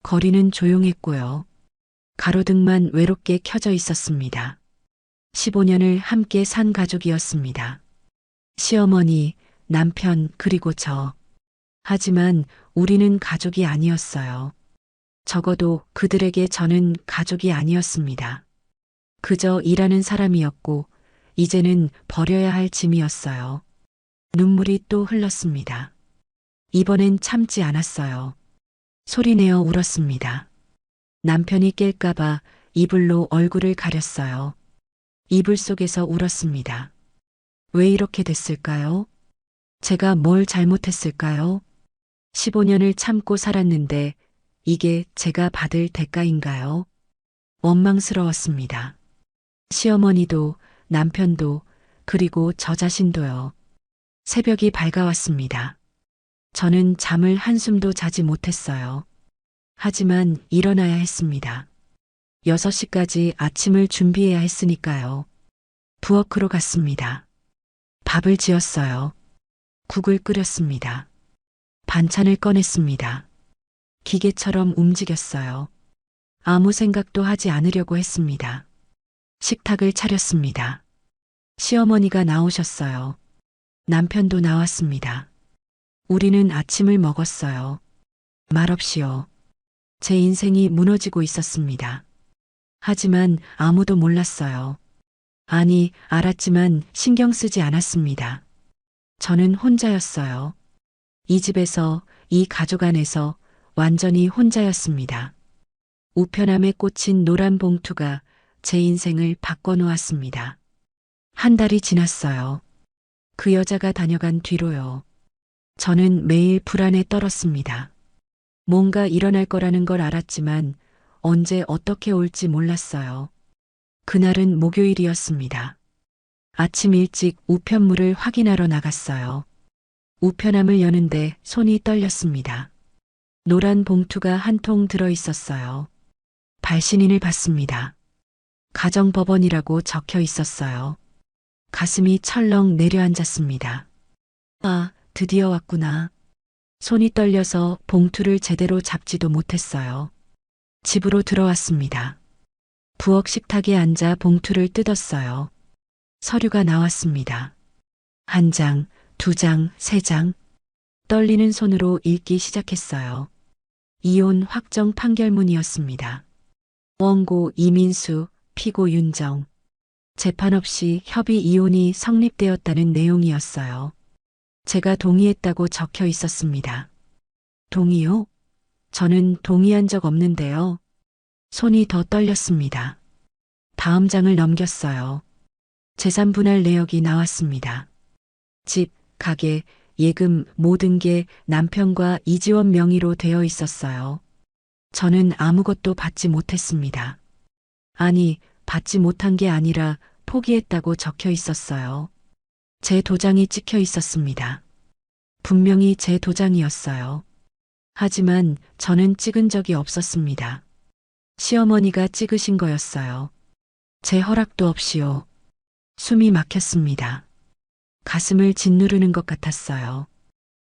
거리는 조용했고요. 가로등만 외롭게 켜져 있었습니다. 15년을 함께 산 가족이었습니다. 시어머니, 남편, 그리고 저. 하지만 우리는 가족이 아니었어요. 적어도 그들에게 저는 가족이 아니었습니다. 그저 일하는 사람이었고, 이제는 버려야 할 짐이었어요. 눈물이 또 흘렀습니다. 이번엔 참지 않았어요. 소리내어 울었습니다. 남편이 깰까봐 이불로 얼굴을 가렸어요. 이불 속에서 울었습니다. 왜 이렇게 됐을까요? 제가 뭘 잘못했을까요? 15년을 참고 살았는데 이게 제가 받을 대가인가요? 원망스러웠습니다. 시어머니도 남편도 그리고 저 자신도요. 새벽이 밝아왔습니다. 저는 잠을 한숨도 자지 못했어요. 하지만 일어나야 했습니다. 6시까지 아침을 준비해야 했으니까요. 부엌으로 갔습니다. 밥을 지었어요. 국을 끓였습니다. 반찬을 꺼냈습니다. 기계처럼 움직였어요. 아무 생각도 하지 않으려고 했습니다. 식탁을 차렸습니다. 시어머니가 나오셨어요. 남편도 나왔습니다. 우리는 아침을 먹었어요. 말없이요. 제 인생이 무너지고 있었습니다. 하지만 아무도 몰랐어요. 아니, 알았지만 신경 쓰지 않았습니다. 저는 혼자였어요. 이 집에서, 이 가족 안에서 완전히 혼자였습니다. 우편함에 꽂힌 노란 봉투가 제 인생을 바꿔놓았습니다. 한 달이 지났어요. 그 여자가 다녀간 뒤로요. 저는 매일 불안에 떨었습니다. 뭔가 일어날 거라는 걸 알았지만 언제 어떻게 올지 몰랐어요. 그날은 목요일이었습니다. 아침 일찍 우편물을 확인하러 나갔어요. 우편함을 여는데 손이 떨렸습니다. 노란 봉투가 한 통 들어 있었어요. 발신인을 받습니다. 가정법원이라고 적혀 있었어요. 가슴이 철렁 내려앉았습니다. 아, 드디어 왔구나. 손이 떨려서 봉투를 제대로 잡지도 못했어요. 집으로 들어왔습니다. 부엌 식탁에 앉아 봉투를 뜯었어요. 서류가 나왔습니다. 1장, 2장, 3장. 떨리는 손으로 읽기 시작했어요. 이혼 확정 판결문이었습니다. 원고 이민수, 피고 윤정. 재판 없이 협의 이혼이 성립되었다는 내용이었어요. 제가 동의했다고 적혀 있었습니다. 동의요? 저는 동의한 적 없는데요. 손이 더 떨렸습니다. 다음 장을 넘겼어요. 재산 분할 내역이 나왔습니다. 집, 가게, 예금 모든 게 남편과 이지원 명의로 되어 있었어요. 저는 아무것도 받지 못했습니다. 아니, 받지 못한 게 아니라 포기했다고 적혀 있었어요. 제 도장이 찍혀 있었습니다. 분명히 제 도장이었어요. 하지만 저는 찍은 적이 없었습니다. 시어머니가 찍으신 거였어요. 제 허락도 없이요. 숨이 막혔습니다. 가슴을 짓누르는 것 같았어요.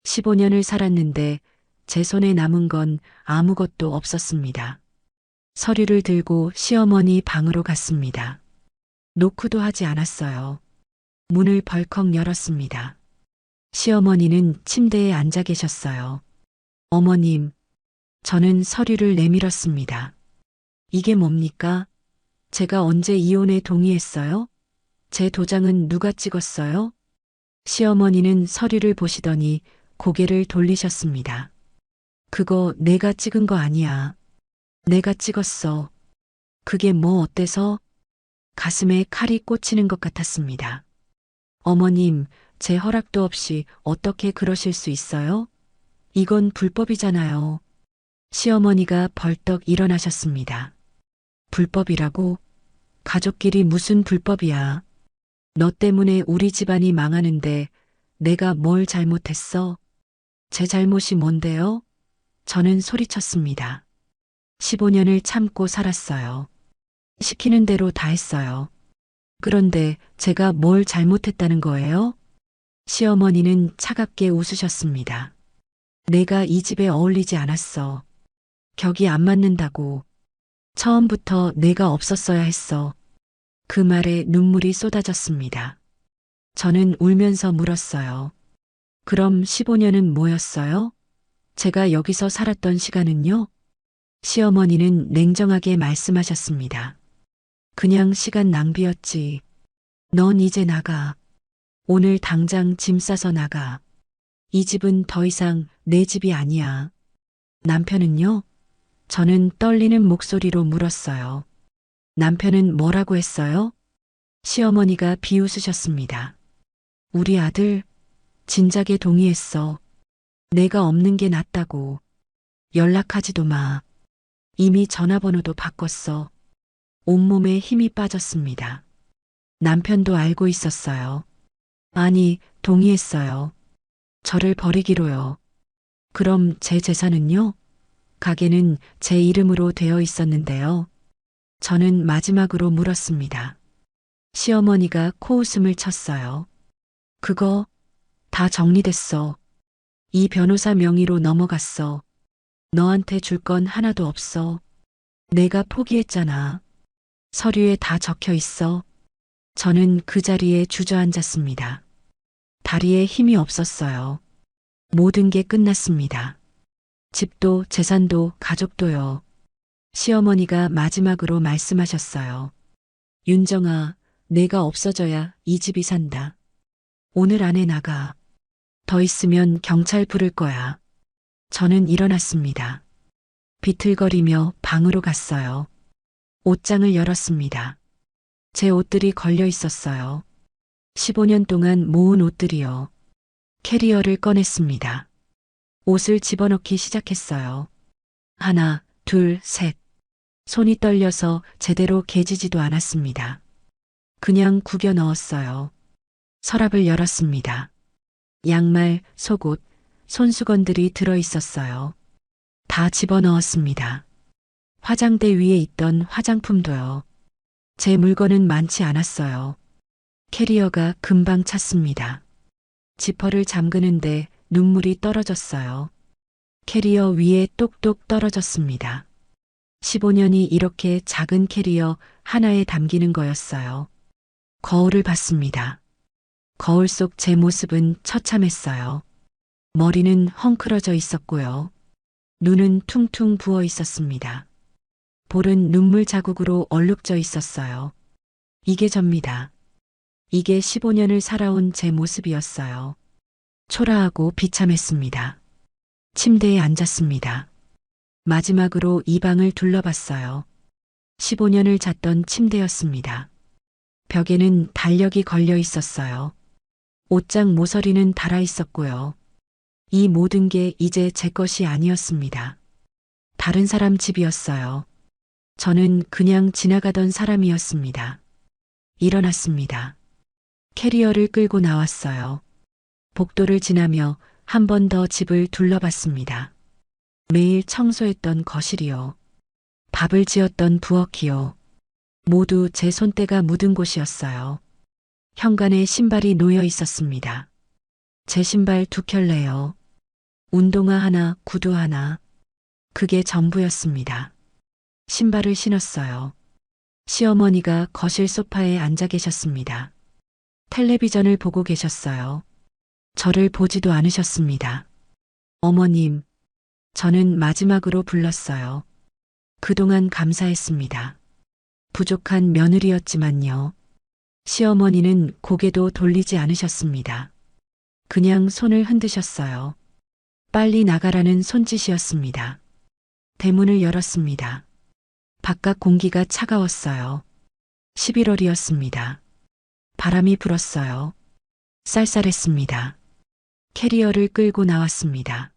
15년을 살았는데 제 손에 남은 건 아무것도 없었습니다. 서류를 들고 시어머니 방으로 갔습니다. 노크도 하지 않았어요. 문을 벌컥 열었습니다. 시어머니는 침대에 앉아 계셨어요. 어머님, 저는 서류를 내밀었습니다. 이게 뭡니까? 제가 언제 이혼에 동의했어요? 제 도장은 누가 찍었어요? 시어머니는 서류를 보시더니 고개를 돌리셨습니다. 그거 내가 찍은 거 아니야. 내가 찍었어. 그게 뭐 어때서? 가슴에 칼이 꽂히는 것 같았습니다. 어머님, 제 허락도 없이 어떻게 그러실 수 있어요? 이건 불법이잖아요. 시어머니가 벌떡 일어나셨습니다. 불법이라고? 가족끼리 무슨 불법이야. 너 때문에 우리 집안이 망하는데 내가 뭘 잘못했어? 제 잘못이 뭔데요? 저는 소리쳤습니다. 15년을 참고 살았어요. 시키는 대로 다 했어요. 그런데 제가 뭘 잘못했다는 거예요? 시어머니는 차갑게 웃으셨습니다. 내가 이 집에 어울리지 않았어. 격이 안 맞는다고. 처음부터 내가 없었어야 했어. 그 말에 눈물이 쏟아졌습니다. 저는 울면서 물었어요. 그럼 15년은 뭐였어요? 제가 여기서 살았던 시간은요? 시어머니는 냉정하게 말씀하셨습니다. 그냥 시간 낭비였지. 넌 이제 나가. 오늘 당장 짐 싸서 나가. 이 집은 더 이상 내 집이 아니야. 남편은요? 저는 떨리는 목소리로 물었어요. 남편은 뭐라고 했어요? 시어머니가 비웃으셨습니다. 우리 아들, 진작에 동의했어. 내가 없는 게 낫다고. 연락하지도 마. 이미 전화번호도 바꿨어. 온몸에 힘이 빠졌습니다. 남편도 알고 있었어요. 아니, 동의했어요. 저를 버리기로요. 그럼 제 재산은요? 가게는 제 이름으로 되어 있었는데요. 저는 마지막으로 물었습니다. 시어머니가 코웃음을 쳤어요. 그거 다 정리됐어. 이 변호사 명의로 넘어갔어. 너한테 줄 건 하나도 없어. 내가 포기했잖아. 서류에 다 적혀 있어. 저는 그 자리에 주저앉았습니다. 다리에 힘이 없었어요. 모든 게 끝났습니다. 집도 재산도 가족도요. 시어머니가 마지막으로 말씀하셨어요. 윤정아, 내가 없어져야 이 집이 산다. 오늘 안에 나가. 더 있으면 경찰 부를 거야. 저는 일어났습니다. 비틀거리며 방으로 갔어요. 옷장을 열었습니다. 제 옷들이 걸려 있었어요. 15년 동안 모은 옷들이요. 캐리어를 꺼냈습니다. 옷을 집어넣기 시작했어요. 하나, 둘, 셋. 손이 떨려서 제대로 개지지도 않았습니다. 그냥 구겨 넣었어요. 서랍을 열었습니다. 양말, 속옷, 손수건들이 들어 있었어요. 다 집어넣었습니다. 화장대 위에 있던 화장품도요. 제 물건은 많지 않았어요. 캐리어가 금방 찼습니다. 지퍼를 잠그는데 눈물이 떨어졌어요. 캐리어 위에 똑똑 떨어졌습니다. 15년이 이렇게 작은 캐리어 하나에 담기는 거였어요. 거울을 봤습니다. 거울 속 제 모습은 처참했어요. 머리는 헝클어져 있었고요. 눈은 퉁퉁 부어 있었습니다. 볼은 눈물 자국으로 얼룩져 있었어요. 이게 접니다. 이게 15년을 살아온 제 모습이었어요. 초라하고 비참했습니다. 침대에 앉았습니다. 마지막으로 이 방을 둘러봤어요. 15년을 잤던 침대였습니다. 벽에는 달력이 걸려 있었어요. 옷장 모서리는 닳아 있었고요. 이 모든 게 이제 제 것이 아니었습니다. 다른 사람 집이었어요. 저는 그냥 지나가던 사람이었습니다. 일어났습니다. 캐리어를 끌고 나왔어요. 복도를 지나며 한 번 더 집을 둘러봤습니다. 매일 청소했던 거실이요. 밥을 지었던 부엌이요. 모두 제 손때가 묻은 곳이었어요. 현관에 신발이 놓여 있었습니다. 제 신발 2켤레요. 운동화 하나, 구두 하나. 그게 전부였습니다. 신발을 신었어요. 시어머니가 거실 소파에 앉아 계셨습니다. 텔레비전을 보고 계셨어요. 저를 보지도 않으셨습니다. 어머님, 저는 마지막으로 불렀어요. 그동안 감사했습니다. 부족한 며느리였지만요. 시어머니는 고개도 돌리지 않으셨습니다. 그냥 손을 흔드셨어요. 빨리 나가라는 손짓이었습니다. 대문을 열었습니다. 바깥 공기가 차가웠어요. 11월이었습니다. 바람이 불었어요. 쌀쌀했습니다. 캐리어를 끌고 나왔습니다.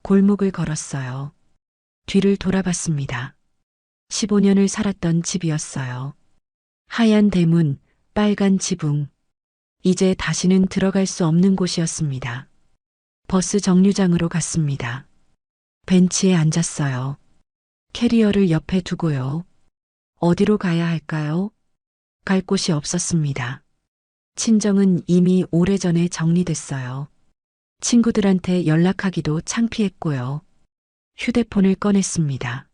골목을 걸었어요. 뒤를 돌아봤습니다. 15년을 살았던 집이었어요. 하얀 대문, 빨간 지붕. 이제 다시는 들어갈 수 없는 곳이었습니다. 버스 정류장으로 갔습니다. 벤치에 앉았어요. 캐리어를 옆에 두고요. 어디로 가야 할까요? 갈 곳이 없었습니다. 친정은 이미 오래전에 정리됐어요. 친구들한테 연락하기도 창피했고요. 휴대폰을 꺼냈습니다.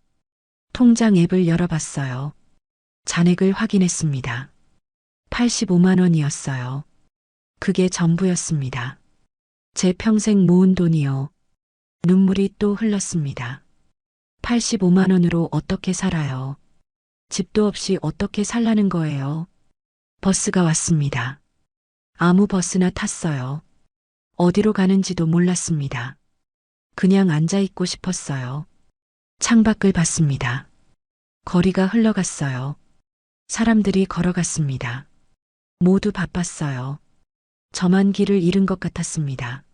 통장 앱을 열어봤어요. 잔액을 확인했습니다. 85만 원이었어요. 그게 전부였습니다. 제 평생 모은 돈이요. 눈물이 또 흘렀습니다. 85만 원으로 어떻게 살아요? 집도 없이 어떻게 살라는 거예요? 버스가 왔습니다. 아무 버스나 탔어요. 어디로 가는지도 몰랐습니다. 그냥 앉아있고 싶었어요. 창밖을 봤습니다. 거리가 흘러갔어요. 사람들이 걸어갔습니다. 모두 바빴어요. 저만 길을 잃은 것 같았습니다.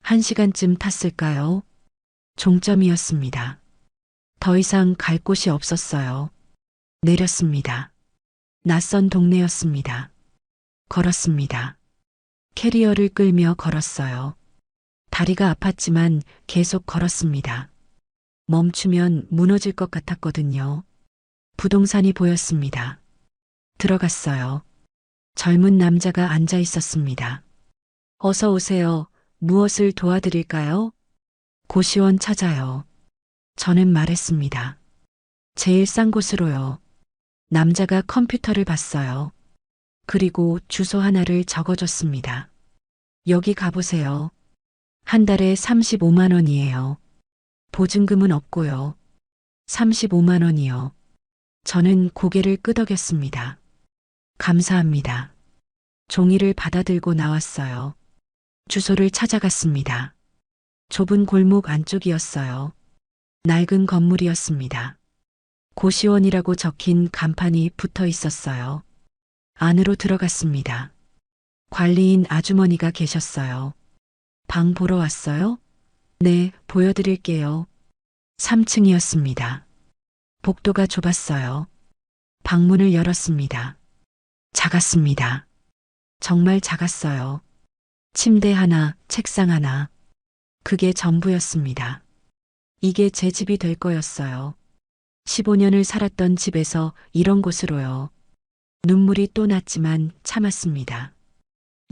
1시간쯤 탔을까요? 종점이었습니다. 더 이상 갈 곳이 없었어요. 내렸습니다. 낯선 동네였습니다. 걸었습니다. 캐리어를 끌며 걸었어요. 다리가 아팠지만 계속 걸었습니다. 멈추면 무너질 것 같았거든요. 부동산이 보였습니다. 들어갔어요. 젊은 남자가 앉아 있었습니다. 어서 오세요. 무엇을 도와드릴까요? 고시원 찾아요. 저는 말했습니다. 제일 싼 곳으로요. 남자가 컴퓨터를 봤어요. 그리고 주소 하나를 적어줬습니다. 여기 가보세요. 한 달에 35만 원이에요. 보증금은 없고요. 35만 원이요. 저는 고개를 끄덕였습니다. 감사합니다. 종이를 받아들고 나왔어요. 주소를 찾아갔습니다. 좁은 골목 안쪽이었어요. 낡은 건물이었습니다. 고시원이라고 적힌 간판이 붙어 있었어요. 안으로 들어갔습니다. 관리인 아주머니가 계셨어요. 방 보러 왔어요? 네, 보여드릴게요. 3층이었습니다. 복도가 좁았어요. 방문을 열었습니다. 작았습니다. 정말 작았어요. 침대 하나, 책상 하나. 그게 전부였습니다. 이게 제 집이 될 거였어요. 15년을 살았던 집에서 이런 곳으로요. 눈물이 또 났지만 참았습니다.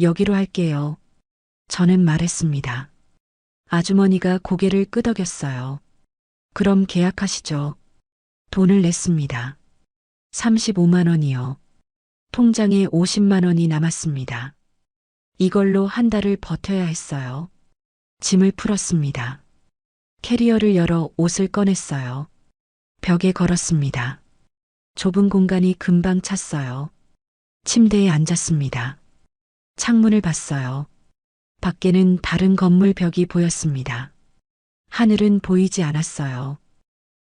여기로 할게요. 저는 말했습니다. 아주머니가 고개를 끄덕였어요. 그럼 계약하시죠. 돈을 냈습니다. 35만 원이요. 통장에 50만 원이 남았습니다. 이걸로 한 달을 버텨야 했어요. 짐을 풀었습니다. 캐리어를 열어 옷을 꺼냈어요. 벽에 걸었습니다. 좁은 공간이 금방 찼어요. 침대에 앉았습니다. 창문을 봤어요. 밖에는 다른 건물 벽이 보였습니다. 하늘은 보이지 않았어요.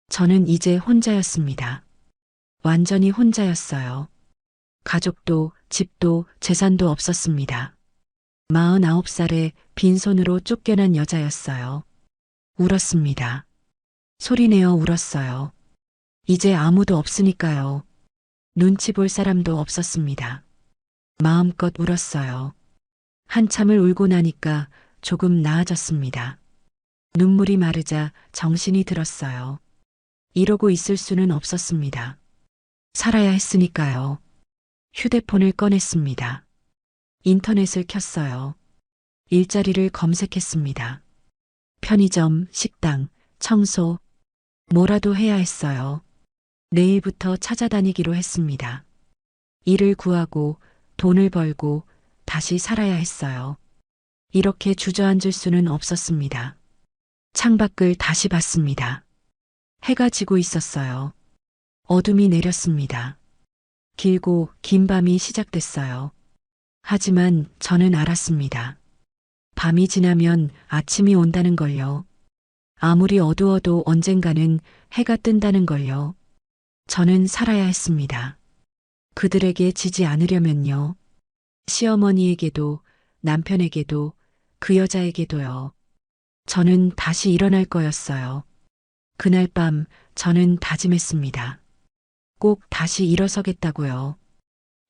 저는 이제 혼자였습니다. 완전히 혼자였어요. 가족도, 집도, 재산도 없었습니다. 49살에 빈손으로 쫓겨난 여자였어요. 울었습니다. 소리내어 울었어요. 이제 아무도 없으니까요. 눈치 볼 사람도 없었습니다. 마음껏 울었어요. 한참을 울고 나니까 조금 나아졌습니다. 눈물이 마르자 정신이 들었어요. 이러고 있을 수는 없었습니다. 살아야 했으니까요. 휴대폰을 꺼냈습니다. 인터넷을 켰어요. 일자리를 검색했습니다. 편의점, 식당, 청소, 뭐라도 해야 했어요. 내일부터 찾아다니기로 했습니다. 일을 구하고 돈을 벌고 다시 살아야 했어요. 이렇게 주저앉을 수는 없었습니다. 창밖을 다시 봤습니다. 해가 지고 있었어요. 어둠이 내렸습니다. 길고 긴 밤이 시작됐어요. 하지만 저는 알았습니다. 밤이 지나면 아침이 온다는 걸요. 아무리 어두워도 언젠가는 해가 뜬다는 걸요. 저는 살아야 했습니다. 그들에게 지지 않으려면요. 시어머니에게도 남편에게도 그 여자에게도요. 저는 다시 일어날 거였어요. 그날 밤 저는 다짐했습니다. 꼭 다시 일어서겠다고요.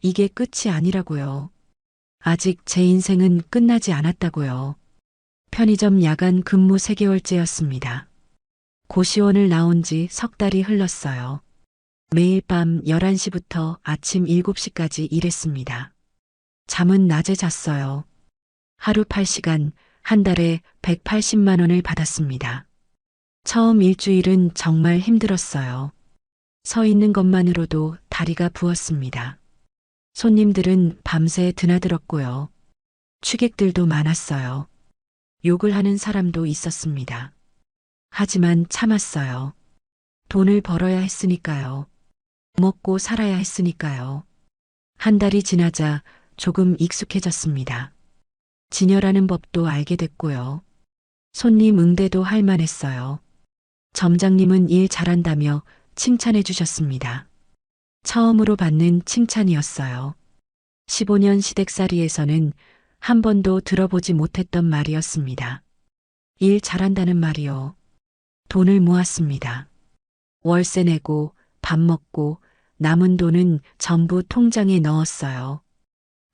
이게 끝이 아니라고요. 아직 제 인생은 끝나지 않았다고요. 편의점 야간 근무 3개월째였습니다. 고시원을 나온 지 석 달이 흘렀어요. 매일 밤 11시부터 아침 7시까지 일했습니다. 잠은 낮에 잤어요. 하루 8시간, 한 달에 180만 원을 받았습니다. 처음 일주일은 정말 힘들었어요. 서 있는 것만으로도 다리가 부었습니다. 손님들은 밤새 드나들었고요. 취객들도 많았어요. 욕을 하는 사람도 있었습니다. 하지만 참았어요. 돈을 벌어야 했으니까요. 먹고 살아야 했으니까요. 한 달이 지나자 조금 익숙해졌습니다. 진열하는 법도 알게 됐고요. 손님 응대도 할 만했어요. 점장님은 일 잘한다며 칭찬해 주셨습니다. 처음으로 받는 칭찬이었어요. 15년 시댁살이에서는 한 번도 들어보지 못했던 말이었습니다. 일 잘한다는 말이요. 돈을 모았습니다. 월세 내고 밥 먹고 남은 돈은 전부 통장에 넣었어요.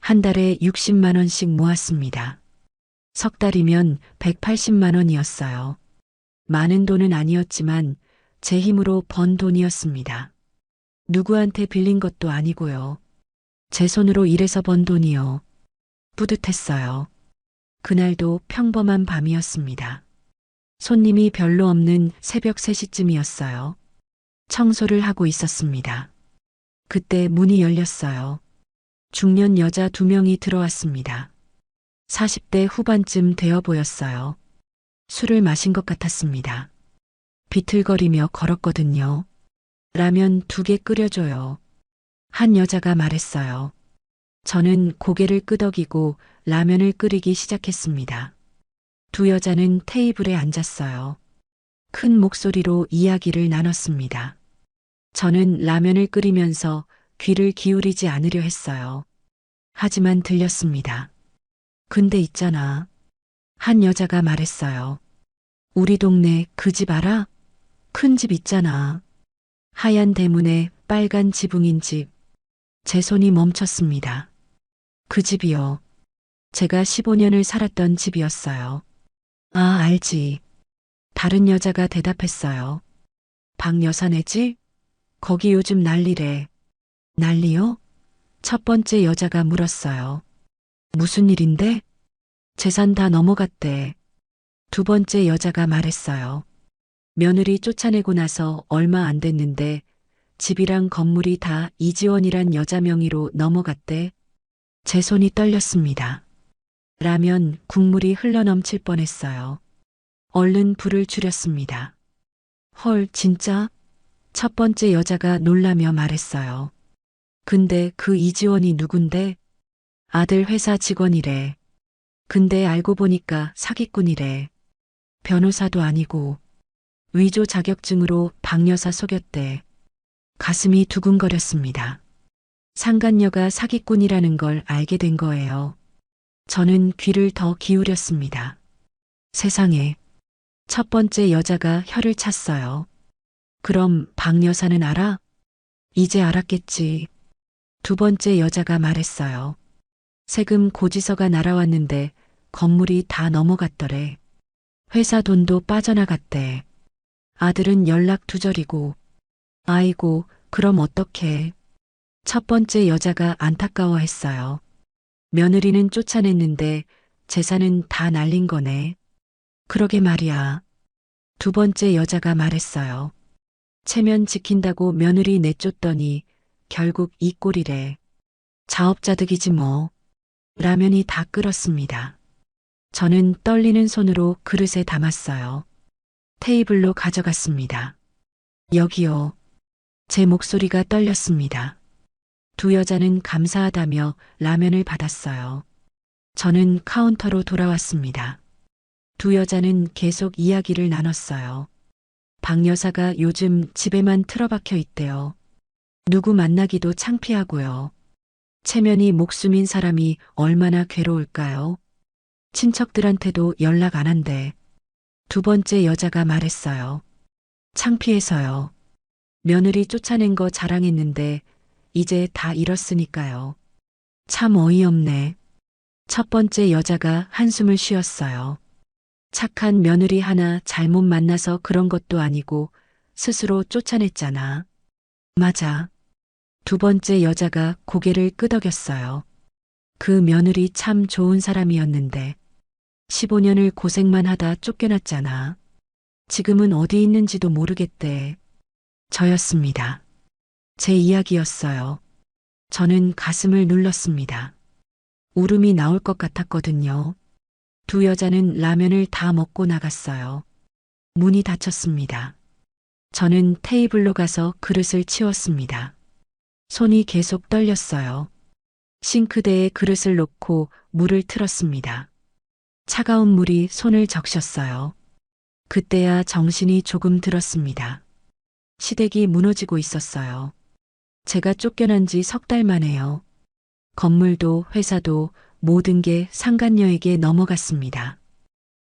한 달에 60만 원씩 모았습니다. 석 달이면 180만 원이었어요. 많은 돈은 아니었지만 제 힘으로 번 돈이었습니다. 누구한테 빌린 것도 아니고요. 제 손으로 일해서 번 돈이요. 뿌듯했어요. 그날도 평범한 밤이었습니다. 손님이 별로 없는 새벽 3시쯤이었어요. 청소를 하고 있었습니다. 그때 문이 열렸어요. 중년 여자 2명이 들어왔습니다. 40대 후반쯤 되어 보였어요. 술을 마신 것 같았습니다. 비틀거리며 걸었거든요. 라면 2개 끓여줘요. 한 여자가 말했어요. 저는 고개를 끄덕이고 라면을 끓이기 시작했습니다. 두 여자는 테이블에 앉았어요. 큰 목소리로 이야기를 나눴습니다. 저는 라면을 끓이면서 귀를 기울이지 않으려 했어요. 하지만 들렸습니다. 근데 있잖아. 한 여자가 말했어요. 우리 동네 그 집 알아? 큰 집 있잖아. 하얀 대문에 빨간 지붕인 집. 제 손이 멈췄습니다. 그 집이요. 제가 15년을 살았던 집이었어요. 아, 알지. 다른 여자가 대답했어요. 박여사네 집? 거기 요즘 난리래. 난리요? 첫 번째 여자가 물었어요. 무슨 일인데? 재산 다 넘어갔대. 두 번째 여자가 말했어요. 며느리 쫓아내고 나서 얼마 안 됐는데 집이랑 건물이 다 이지원이란 여자 명의로 넘어갔대. 제 손이 떨렸습니다. 라면 국물이 흘러넘칠 뻔했어요. 얼른 불을 줄였습니다. 헐, 진짜? 첫 번째 여자가 놀라며 말했어요. 근데 그 이지원이 누군데? 아들 회사 직원이래. 근데 알고 보니까 사기꾼이래. 변호사도 아니고 위조 자격증으로 박여사 속였대. 가슴이 두근거렸습니다. 상간녀가 사기꾼이라는 걸 알게 된 거예요. 저는 귀를 더 기울였습니다. 세상에, 첫 번째 여자가 혀를 찼어요. 그럼 박 여사는 알아? 이제 알았겠지. 두 번째 여자가 말했어요. 세금 고지서가 날아왔는데 건물이 다 넘어갔더래. 회사 돈도 빠져나갔대. 아들은 연락 두절이고. 아이고, 그럼 어떡해. 첫 번째 여자가 안타까워했어요. 며느리는 쫓아냈는데 재산은 다 날린 거네. 그러게 말이야. 두 번째 여자가 말했어요. 체면 지킨다고 며느리 내쫓더니 결국 이 꼴이래. 자업자득이지 뭐. 라면이 다 끓었습니다. 저는 떨리는 손으로 그릇에 담았어요. 테이블로 가져갔습니다. 여기요. 제 목소리가 떨렸습니다. 두 여자는 감사하다며 라면을 받았어요. 저는 카운터로 돌아왔습니다. 두 여자는 계속 이야기를 나눴어요. 박 여사가 요즘 집에만 틀어박혀 있대요. 누구 만나기도 창피하고요. 체면이 목숨인 사람이 얼마나 괴로울까요? 친척들한테도 연락 안 한대. 두 번째 여자가 말했어요. 창피해서요. 며느리 쫓아낸 거 자랑했는데 이제 다 잃었으니까요. 참 어이없네. 첫 번째 여자가 한숨을 쉬었어요. 착한 며느리 하나 잘못 만나서 그런 것도 아니고 스스로 쫓아냈잖아. 맞아. 두 번째 여자가 고개를 끄덕였어요. 그 며느리 참 좋은 사람이었는데 15년을 고생만 하다 쫓겨났잖아. 지금은 어디 있는지도 모르겠대. 저였습니다. 제 이야기였어요. 저는 가슴을 눌렀습니다. 울음이 나올 것 같았거든요. 두 여자는 라면을 다 먹고 나갔어요. 문이 닫혔습니다. 저는 테이블로 가서 그릇을 치웠습니다. 손이 계속 떨렸어요. 싱크대에 그릇을 놓고 물을 틀었습니다. 차가운 물이 손을 적셨어요. 그때야 정신이 조금 들었습니다. 시댁이 무너지고 있었어요. 제가 쫓겨난 지 석 달 만에요. 건물도 회사도 모든 게 상간녀에게 넘어갔습니다.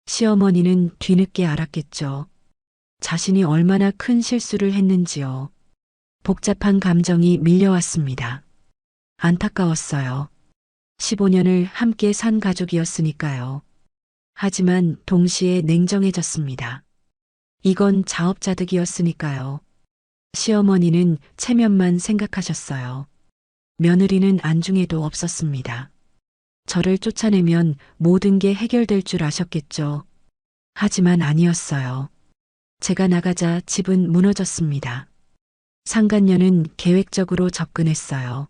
시어머니는 뒤늦게 알았겠죠. 자신이 얼마나 큰 실수를 했는지요. 복잡한 감정이 밀려왔습니다. 안타까웠어요. 15년을 함께 산 가족이었으니까요. 하지만 동시에 냉정해졌습니다. 이건 자업자득이었으니까요. 시어머니는 체면만 생각하셨어요. 며느리는 안중에도 없었습니다. 저를 쫓아내면 모든 게 해결될 줄 아셨겠죠. 하지만 아니었어요. 제가 나가자 집은 무너졌습니다. 상간녀는 계획적으로 접근했어요.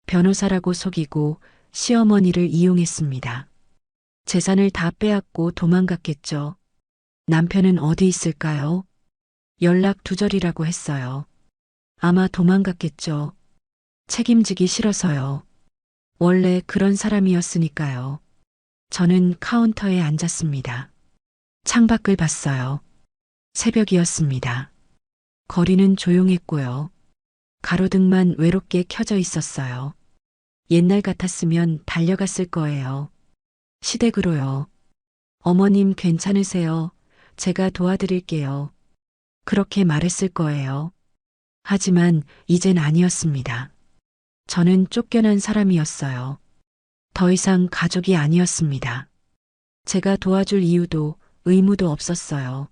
변호사라고 속이고 시어머니를 이용했습니다. 재산을 다 빼앗고 도망갔겠죠. 남편은 어디 있을까요? 연락 두절이라고 했어요. 아마 도망갔겠죠. 책임지기 싫어서요. 원래 그런 사람이었으니까요. 저는 카운터에 앉았습니다. 창밖을 봤어요. 새벽이었습니다. 거리는 조용했고요. 가로등만 외롭게 켜져 있었어요. 옛날 같았으면 달려갔을 거예요. 시댁으로요. 어머님 괜찮으세요? 제가 도와드릴게요. 그렇게 말했을 거예요. 하지만 이젠 아니었습니다. 저는 쫓겨난 사람이었어요. 더 이상 가족이 아니었습니다. 제가 도와줄 이유도 의무도 없었어요.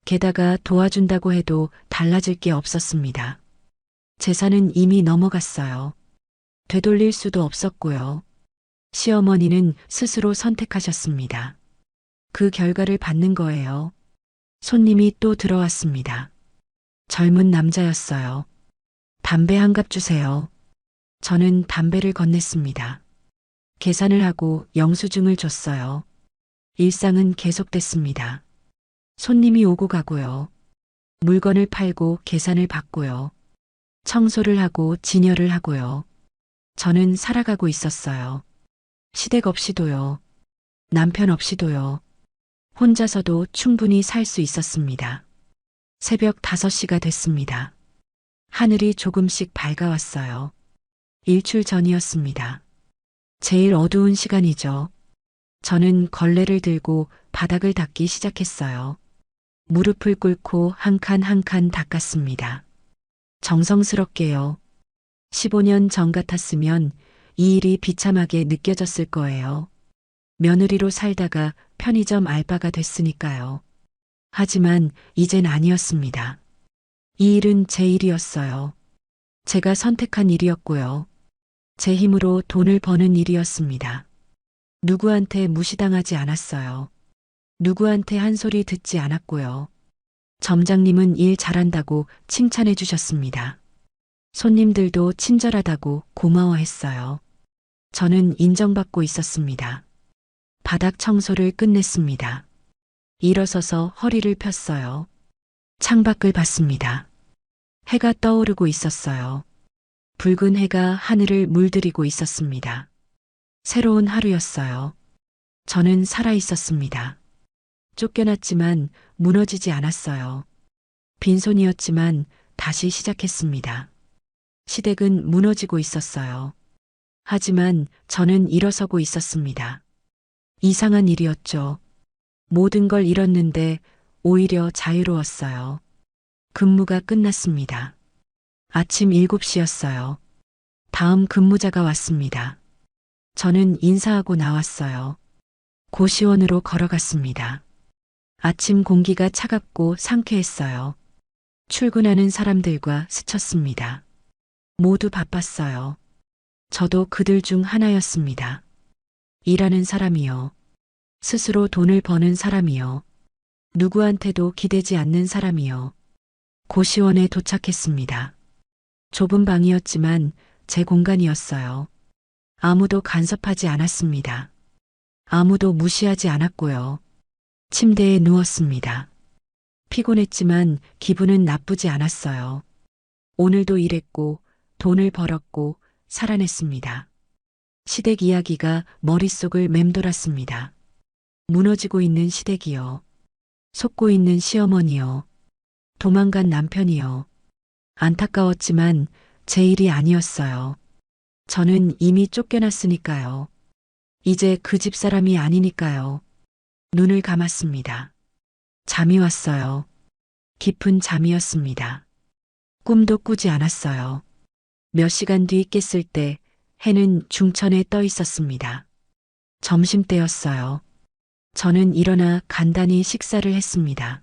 게다가 도와준다고 해도 달라질 게 없었습니다. 재산은 이미 넘어갔어요. 되돌릴 수도 없었고요. 시어머니는 스스로 선택하셨습니다. 그 결과를 받는 거예요. 손님이 또 들어왔습니다. 젊은 남자였어요. 담배 한 갑 주세요. 저는 담배를 건넸습니다. 계산을 하고 영수증을 줬어요. 일상은 계속됐습니다. 손님이 오고 가고요. 물건을 팔고 계산을 받고요. 청소를 하고 진열을 하고요. 저는 살아가고 있었어요. 시댁 없이도요. 남편 없이도요. 혼자서도 충분히 살 수 있었습니다. 새벽 5시가 됐습니다. 하늘이 조금씩 밝아왔어요. 일출 전이었습니다. 제일 어두운 시간이죠. 저는 걸레를 들고 바닥을 닦기 시작했어요. 무릎을 꿇고 한 칸 한 칸 닦았습니다. 정성스럽게요. 15년 전 같았으면 이 일이 비참하게 느껴졌을 거예요. 며느리로 살다가 편의점 알바가 됐으니까요. 하지만 이젠 아니었습니다. 이 일은 제 일이었어요. 제가 선택한 일이었고요. 제 힘으로 돈을 버는 일이었습니다. 누구한테 무시당하지 않았어요. 누구한테 한 소리 듣지 않았고요. 점장님은 일 잘한다고 칭찬해 주셨습니다. 손님들도 친절하다고 고마워했어요. 저는 인정받고 있었습니다. 바닥 청소를 끝냈습니다. 일어서서 허리를 폈어요. 창밖을 봤습니다. 해가 떠오르고 있었어요. 붉은 해가 하늘을 물들이고 있었습니다. 새로운 하루였어요. 저는 살아 있었습니다. 쫓겨났지만 무너지지 않았어요. 빈손이었지만 다시 시작했습니다. 시댁은 무너지고 있었어요. 하지만 저는 일어서고 있었습니다. 이상한 일이었죠. 모든 걸 잃었는데 오히려 자유로웠어요. 근무가 끝났습니다. 아침 7시였어요. 다음 근무자가 왔습니다. 저는 인사하고 나왔어요. 고시원으로 걸어갔습니다. 아침 공기가 차갑고 상쾌했어요. 출근하는 사람들과 스쳤습니다. 모두 바빴어요. 저도 그들 중 하나였습니다. 일하는 사람이요. 스스로 돈을 버는 사람이요. 누구한테도 기대지 않는 사람이요. 고시원에 도착했습니다. 좁은 방이었지만 제 공간이었어요. 아무도 간섭하지 않았습니다. 아무도 무시하지 않았고요. 침대에 누웠습니다. 피곤했지만 기분은 나쁘지 않았어요. 오늘도 일했고 돈을 벌었고 살아냈습니다. 시댁 이야기가 머릿속을 맴돌았습니다. 무너지고 있는 시댁이요. 속고 있는 시어머니요. 도망간 남편이요. 안타까웠지만 제 일이 아니었어요. 저는 이미 쫓겨났으니까요. 이제 그 집 사람이 아니니까요. 눈을 감았습니다. 잠이 왔어요. 깊은 잠이었습니다. 꿈도 꾸지 않았어요. 몇 시간 뒤 깼을 때 해는 중천에 떠 있었습니다. 점심때였어요. 저는 일어나 간단히 식사를 했습니다.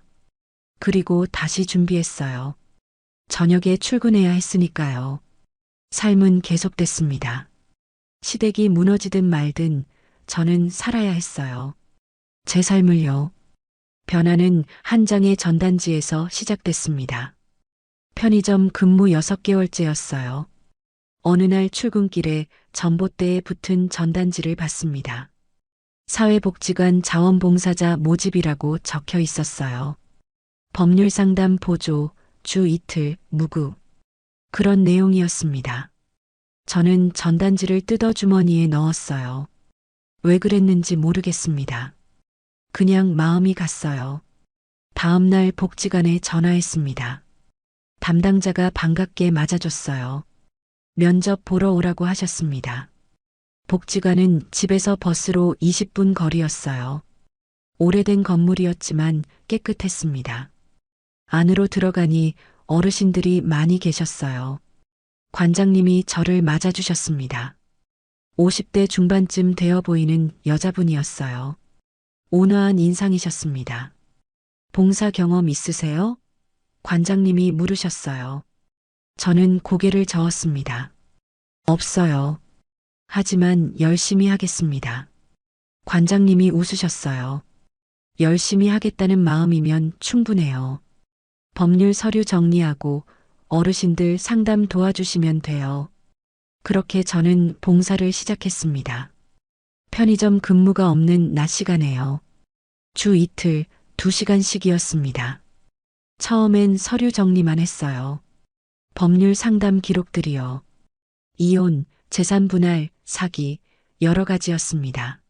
그리고 다시 준비했어요. 저녁에 출근해야 했으니까요. 삶은 계속됐습니다. 시댁이 무너지든 말든 저는 살아야 했어요. 제 삶을요. 변화는 한 장의 전단지에서 시작됐습니다. 편의점 근무 6개월째였어요. 어느 날 출근길에 전봇대에 붙은 전단지를 봤습니다. 사회복지관 자원봉사자 모집이라고 적혀 있었어요. 법률상담 보조, 주 이틀, 무급. 그런 내용이었습니다. 저는 전단지를 뜯어 주머니에 넣었어요. 왜 그랬는지 모르겠습니다. 그냥 마음이 갔어요. 다음 날 복지관에 전화했습니다. 담당자가 반갑게 맞아줬어요. 면접 보러 오라고 하셨습니다. 복지관은 집에서 버스로 20분 거리였어요. 오래된 건물이었지만 깨끗했습니다. 안으로 들어가니 어르신들이 많이 계셨어요. 관장님이 저를 맞아주셨습니다. 50대 중반쯤 되어 보이는 여자분이었어요. 온화한 인상이셨습니다. 봉사 경험 있으세요? 관장님이 물으셨어요. 저는 고개를 저었습니다. 없어요. 하지만 열심히 하겠습니다. 관장님이 웃으셨어요. 열심히 하겠다는 마음이면 충분해요. 법률 서류 정리하고 어르신들 상담 도와주시면 돼요. 그렇게 저는 봉사를 시작했습니다. 편의점 근무가 없는 낮 시간에요. 주 이틀 2시간씩이었습니다. 처음엔 서류 정리만 했어요. 법률 상담 기록들이요. 이혼, 재산 분할, 사기, 여러 가지였습니다.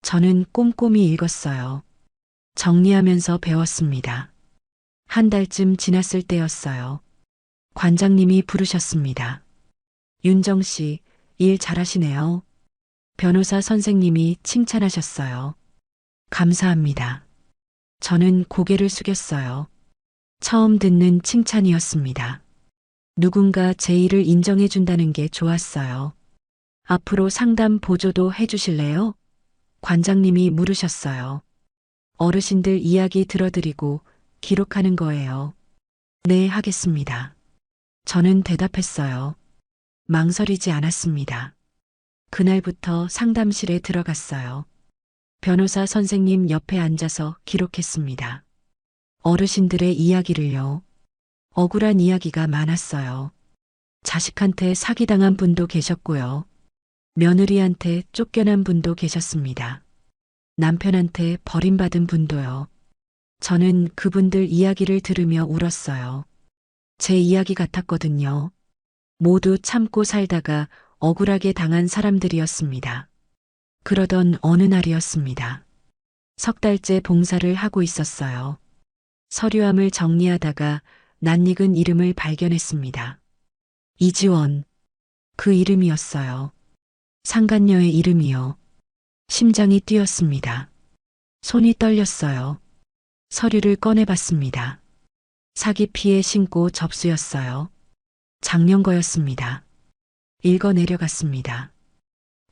저는 꼼꼼히 읽었어요. 정리하면서 배웠습니다. 한 달쯤 지났을 때였어요. 관장님이 부르셨습니다. 윤정 씨, 일 잘하시네요. 변호사 선생님이 칭찬하셨어요. 감사합니다. 저는 고개를 숙였어요. 처음 듣는 칭찬이었습니다. 누군가 제 일을 인정해 준다는 게 좋았어요. 앞으로 상담 보조도 해주실래요? 관장님이 물으셨어요. 어르신들 이야기 들어드리고 기록하는 거예요. 네, 하겠습니다. 저는 대답했어요. 망설이지 않았습니다. 그날부터 상담실에 들어갔어요. 변호사 선생님 옆에 앉아서 기록했습니다. 어르신들의 이야기를요. 억울한 이야기가 많았어요. 자식한테 사기당한 분도 계셨고요. 며느리한테 쫓겨난 분도 계셨습니다. 남편한테 버림받은 분도요. 저는 그분들 이야기를 들으며 울었어요. 제 이야기 같았거든요. 모두 참고 살다가 억울하게 당한 사람들이었습니다. 그러던 어느 날이었습니다. 석 달째 봉사를 하고 있었어요. 서류함을 정리하다가 낯익은 이름을 발견했습니다. 이지원. 그 이름이었어요. 상간녀의 이름이요. 심장이 뛰었습니다. 손이 떨렸어요. 서류를 꺼내봤습니다. 사기 피해 신고 접수였어요. 작년 거였습니다. 읽어 내려갔습니다.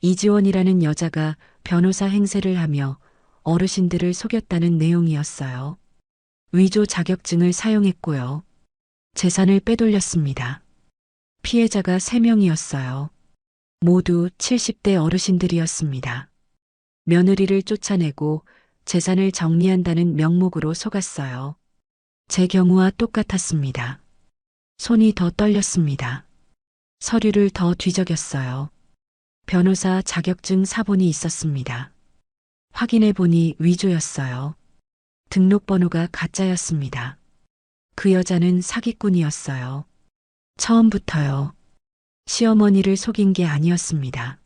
이지원이라는 여자가 변호사 행세를 하며 어르신들을 속였다는 내용이었어요. 위조 자격증을 사용했고요. 재산을 빼돌렸습니다. 피해자가 3명이었어요. 모두 70대 어르신들이었습니다. 며느리를 쫓아내고 재산을 정리한다는 명목으로 속았어요. 제 경우와 똑같았습니다. 손이 더 떨렸습니다. 서류를 더 뒤적였어요. 변호사 자격증 사본이 있었습니다. 확인해 보니 위조였어요. 등록번호가 가짜였습니다. 그 여자는 사기꾼이었어요. 처음부터요. 시어머니를 속인 게 아니었습니다.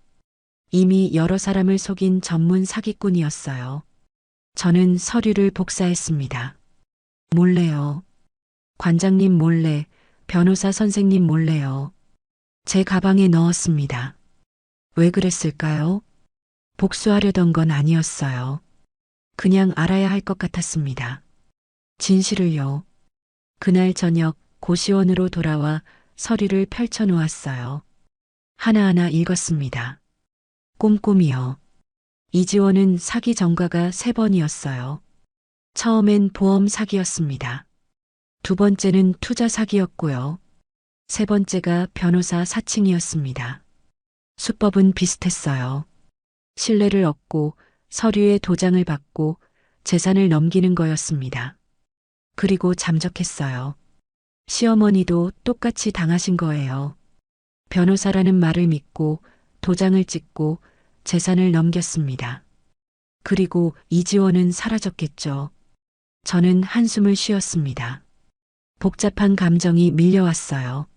이미 여러 사람을 속인 전문 사기꾼이었어요. 저는 서류를 복사했습니다. 몰래요. 관장님 몰래, 변호사 선생님 몰래요. 제 가방에 넣었습니다. 왜 그랬을까요? 복수하려던 건 아니었어요. 그냥 알아야 할 것 같았습니다. 진실을요. 그날 저녁 고시원으로 돌아와 서류를 펼쳐 놓았어요. 하나하나 읽었습니다. 꼼꼼히요. 이지원은 사기 전과가 3번이었어요. 처음엔 보험 사기였습니다. 두 번째는 투자 사기였고요. 세 번째가 변호사 사칭이었습니다. 수법은 비슷했어요. 신뢰를 얻고 서류에 도장을 받고 재산을 넘기는 거였습니다. 그리고 잠적했어요. 시어머니도 똑같이 당하신 거예요. 변호사라는 말을 믿고 도장을 찍고 재산을 넘겼습니다. 그리고 이지원은 사라졌겠죠. 저는 한숨을 쉬었습니다. 복잡한 감정이 밀려왔어요.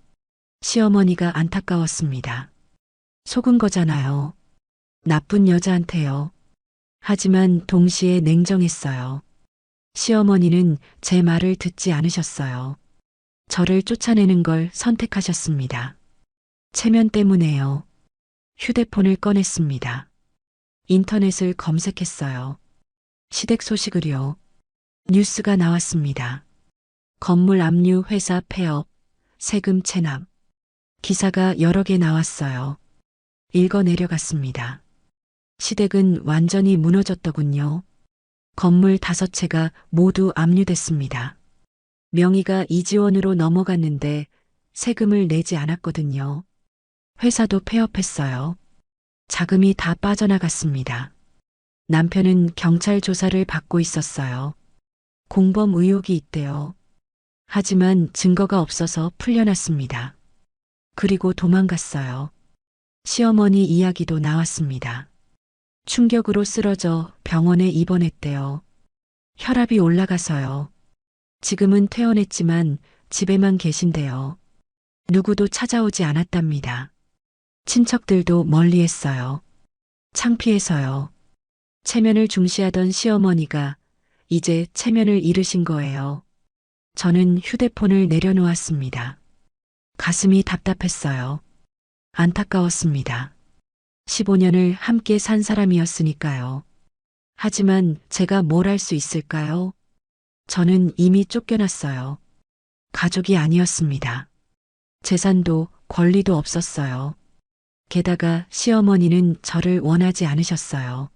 시어머니가 안타까웠습니다. 속은 거잖아요. 나쁜 여자한테요. 하지만 동시에 냉정했어요. 시어머니는 제 말을 듣지 않으셨어요. 저를 쫓아내는 걸 선택하셨습니다. 체면 때문에요. 휴대폰을 꺼냈습니다. 인터넷을 검색했어요. 시댁 소식을요. 뉴스가 나왔습니다. 건물 압류 회사 폐업, 세금 체납. 기사가 여러 개 나왔어요. 읽어 내려갔습니다. 시댁은 완전히 무너졌더군요. 건물 5채가 모두 압류됐습니다. 명의가 이지원으로 넘어갔는데 세금을 내지 않았거든요. 회사도 폐업했어요. 자금이 다 빠져나갔습니다. 남편은 경찰 조사를 받고 있었어요. 공범 의혹이 있대요. 하지만 증거가 없어서 풀려났습니다. 그리고 도망갔어요. 시어머니 이야기도 나왔습니다. 충격으로 쓰러져 병원에 입원했대요. 혈압이 올라가서요. 지금은 퇴원했지만 집에만 계신대요. 누구도 찾아오지 않았답니다. 친척들도 멀리했어요. 창피해서요. 체면을 중시하던 시어머니가 이제 체면을 잃으신 거예요. 저는 휴대폰을 내려놓았습니다. 가슴이 답답했어요. 안타까웠습니다. 15년을 함께 산 사람이었으니까요. 하지만 제가 뭘 할 수 있을까요? 저는 이미 쫓겨났어요. 가족이 아니었습니다. 재산도 권리도 없었어요. 게다가 시어머니는 저를 원하지 않으셨어요.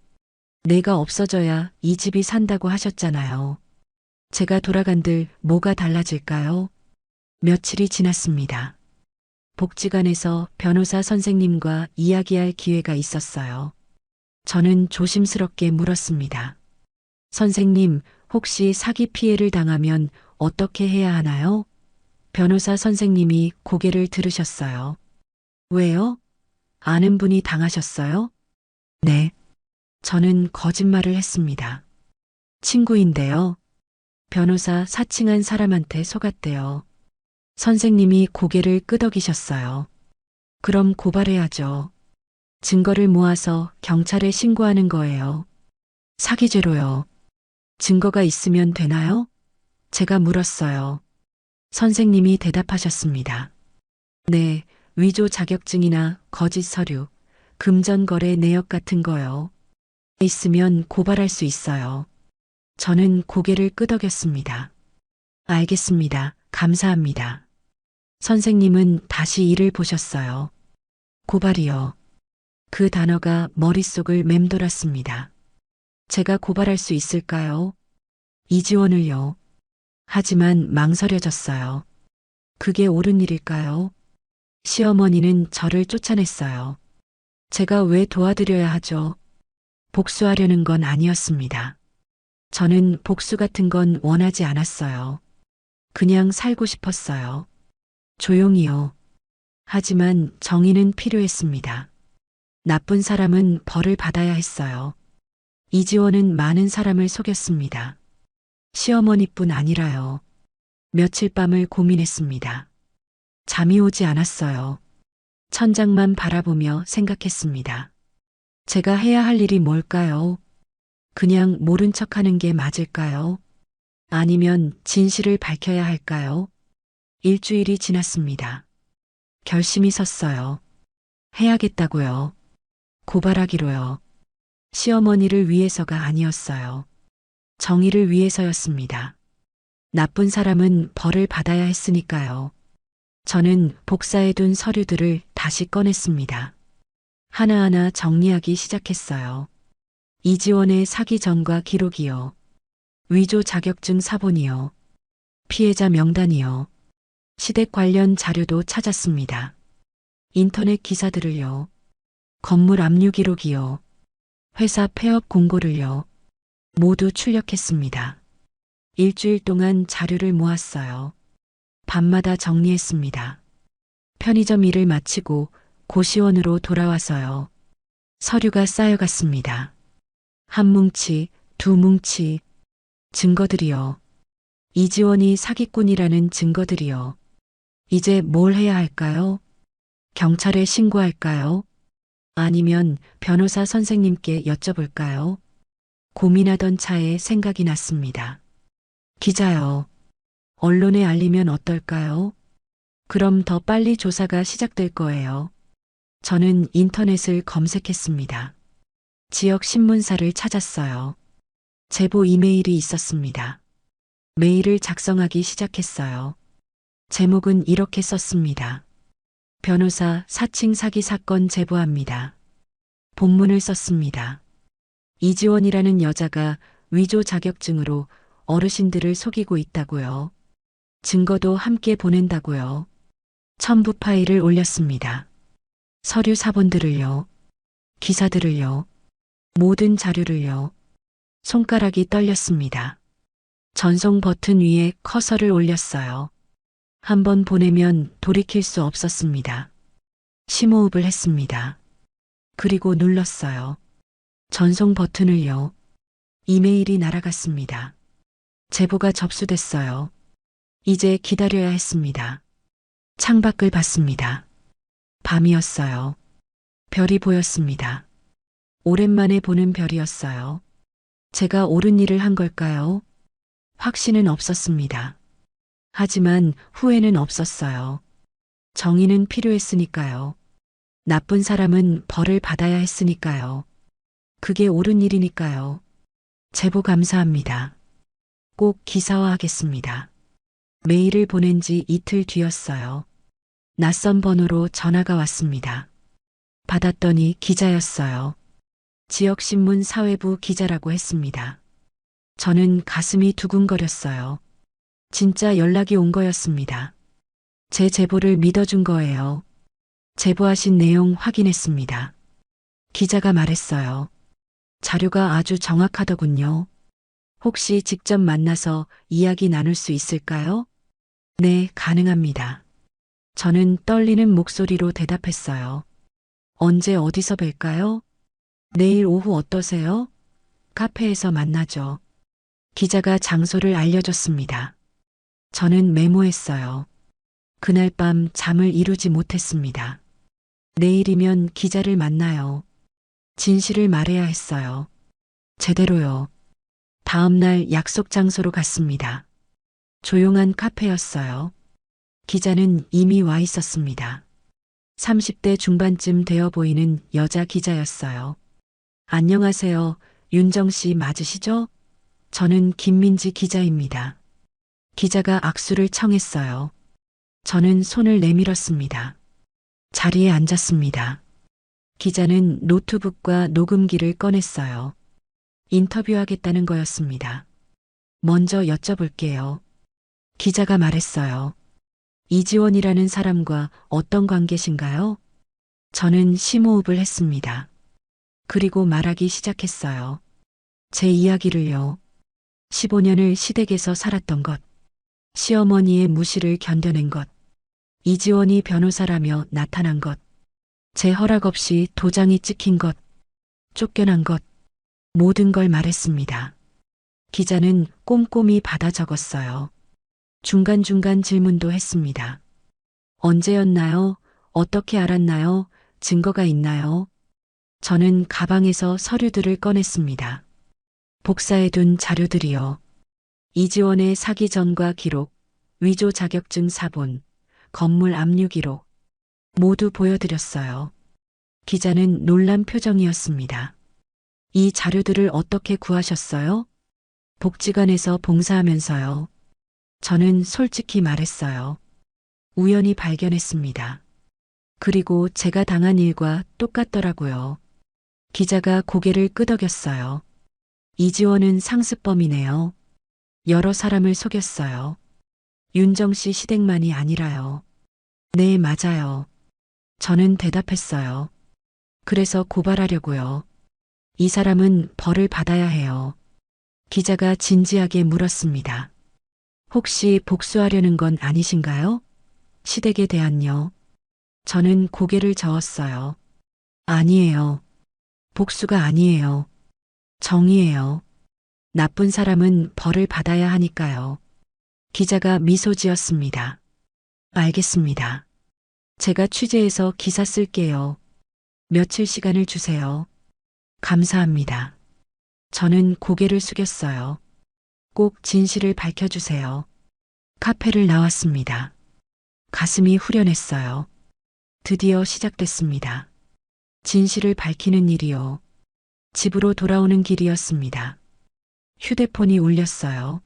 내가 없어져야 이 집이 산다고 하셨잖아요. 제가 돌아간들 뭐가 달라질까요? 며칠이 지났습니다. 복지관에서 변호사 선생님과 이야기할 기회가 있었어요. 저는 조심스럽게 물었습니다. 선생님, 혹시 사기 피해를 당하면 어떻게 해야 하나요? 변호사 선생님이 고개를 들으셨어요. 왜요? 아는 분이 당하셨어요? 네. 저는 거짓말을 했습니다. 친구인데요. 변호사 사칭한 사람한테 속았대요. 선생님이 고개를 끄덕이셨어요. 그럼 고발해야죠. 증거를 모아서 경찰에 신고하는 거예요. 사기죄로요. 증거가 있으면 되나요? 제가 물었어요. 선생님이 대답하셨습니다. 네, 위조 자격증이나 거짓 서류, 금전거래 내역 같은 거요. 있으면 고발할 수 있어요. 저는 고개를 끄덕였습니다. 알겠습니다. 감사합니다. 선생님은 다시 일을 보셨어요. 고발이요. 그 단어가 머릿속을 맴돌았습니다. 제가 고발할 수 있을까요? 이지원을요. 하지만 망설여졌어요. 그게 옳은 일일까요? 시어머니는 저를 쫓아냈어요. 제가 왜 도와드려야 하죠? 복수하려는 건 아니었습니다. 저는 복수 같은 건 원하지 않았어요. 그냥 살고 싶었어요. 조용히요. 하지만 정의는 필요했습니다. 나쁜 사람은 벌을 받아야 했어요. 이지원은 많은 사람을 속였습니다. 시어머니뿐 아니라요. 며칠 밤을 고민했습니다. 잠이 오지 않았어요. 천장만 바라보며 생각했습니다. 제가 해야 할 일이 뭘까요? 그냥 모른 척 하는 게 맞을까요? 아니면 진실을 밝혀야 할까요? 일주일이 지났습니다. 결심이 섰어요. 해야겠다고요. 고발하기로요. 시어머니를 위해서가 아니었어요. 정의를 위해서였습니다. 나쁜 사람은 벌을 받아야 했으니까요. 저는 복사해둔 서류들을 다시 꺼냈습니다. 하나하나 정리하기 시작했어요. 이지원의 사기 전과 기록이요. 위조 자격증 사본이요. 피해자 명단이요. 시댁 관련 자료도 찾았습니다. 인터넷 기사들을요. 건물 압류 기록이요. 회사 폐업 공고를요. 모두 출력했습니다. 일주일 동안 자료를 모았어요. 밤마다 정리했습니다. 편의점 일을 마치고 고시원으로 돌아와서요. 서류가 쌓여갔습니다. 한 뭉치, 두 뭉치, 증거들이요. 이지원이 사기꾼이라는 증거들이요. 이제 뭘 해야 할까요? 경찰에 신고할까요? 아니면 변호사 선생님께 여쭤볼까요? 고민하던 차에 생각이 났습니다. 기자요. 언론에 알리면 어떨까요? 그럼 더 빨리 조사가 시작될 거예요. 저는 인터넷을 검색했습니다. 지역 신문사를 찾았어요. 제보 이메일이 있었습니다. 메일을 작성하기 시작했어요. 제목은 이렇게 썼습니다. 변호사 사칭 사기 사건 제보합니다. 본문을 썼습니다. 이지원이라는 여자가 위조 자격증으로 어르신들을 속이고 있다고요. 증거도 함께 보낸다고요. 첨부 파일을 올렸습니다. 서류 사본들을요. 기사들을요. 모든 자료를요. 손가락이 떨렸습니다. 전송 버튼 위에 커서를 올렸어요. 한번 보내면 돌이킬 수 없었습니다. 심호흡을 했습니다. 그리고 눌렀어요. 전송 버튼을요. 이메일이 날아갔습니다. 제보가 접수됐어요. 이제 기다려야 했습니다. 창밖을 봤습니다. 밤이었어요. 별이 보였습니다. 오랜만에 보는 별이었어요. 제가 옳은 일을 한 걸까요? 확신은 없었습니다. 하지만 후회는 없었어요. 정의는 필요했으니까요. 나쁜 사람은 벌을 받아야 했으니까요. 그게 옳은 일이니까요. 제보 감사합니다. 꼭 기사화하겠습니다. 메일을 보낸 지 이틀 뒤였어요. 낯선 번호로 전화가 왔습니다. 받았더니 기자였어요. 지역신문 사회부 기자라고 했습니다. 저는 가슴이 두근거렸어요. 진짜 연락이 온 거였습니다. 제 제보를 믿어준 거예요. 제보하신 내용 확인했습니다. 기자가 말했어요. 자료가 아주 정확하더군요. 혹시 직접 만나서 이야기 나눌 수 있을까요? 네, 가능합니다. 저는 떨리는 목소리로 대답했어요. 언제 어디서 뵐까요? 내일 오후 어떠세요? 카페에서 만나죠. 기자가 장소를 알려줬습니다. 저는 메모했어요. 그날 밤 잠을 이루지 못했습니다. 내일이면 기자를 만나요. 진실을 말해야 했어요. 제대로요. 다음 날 약속 장소로 갔습니다. 조용한 카페였어요. 기자는 이미 와 있었습니다. 30대 중반쯤 되어 보이는 여자 기자였어요. 안녕하세요. 윤정 씨 맞으시죠? 저는 김민지 기자입니다. 기자가 악수를 청했어요. 저는 손을 내밀었습니다. 자리에 앉았습니다. 기자는 노트북과 녹음기를 꺼냈어요. 인터뷰하겠다는 거였습니다. 먼저 여쭤볼게요. 기자가 말했어요. 이지원이라는 사람과 어떤 관계신가요? 저는 심호흡을 했습니다. 그리고 말하기 시작했어요. 제 이야기를요. 15년을 시댁에서 살았던 것, 시어머니의 무시를 견뎌낸 것, 이지원이 변호사라며 나타난 것, 제 허락 없이 도장이 찍힌 것, 쫓겨난 것, 모든 걸 말했습니다. 기자는 꼼꼼히 받아 적었어요. 중간중간 질문도 했습니다. 언제였나요? 어떻게 알았나요? 증거가 있나요? 저는 가방에서 서류들을 꺼냈습니다. 복사해둔 자료들이요. 이지원의 사기 전과 기록, 위조 자격증 사본, 건물 압류 기록, 모두 보여드렸어요. 기자는 놀란 표정이었습니다. 이 자료들을 어떻게 구하셨어요? 복지관에서 봉사하면서요. 저는 솔직히 말했어요. 우연히 발견했습니다. 그리고 제가 당한 일과 똑같더라고요. 기자가 고개를 끄덕였어요. 이지원은 상습범이네요. 여러 사람을 속였어요. 윤정 씨 시댁만이 아니라요. 네, 맞아요. 저는 대답했어요. 그래서 고발하려고요. 이 사람은 벌을 받아야 해요. 기자가 진지하게 물었습니다. 혹시 복수하려는 건 아니신가요? 시댁에 대한요. 저는 고개를 저었어요. 아니에요. 복수가 아니에요. 정의예요. 나쁜 사람은 벌을 받아야 하니까요. 기자가 미소 지었습니다. 알겠습니다. 제가 취재해서 기사 쓸게요. 며칠 시간을 주세요. 감사합니다. 저는 고개를 숙였어요. 꼭 진실을 밝혀주세요. 카페를 나왔습니다. 가슴이 후련했어요. 드디어 시작됐습니다. 진실을 밝히는 일이요. 집으로 돌아오는 길이었습니다. 휴대폰이 울렸어요.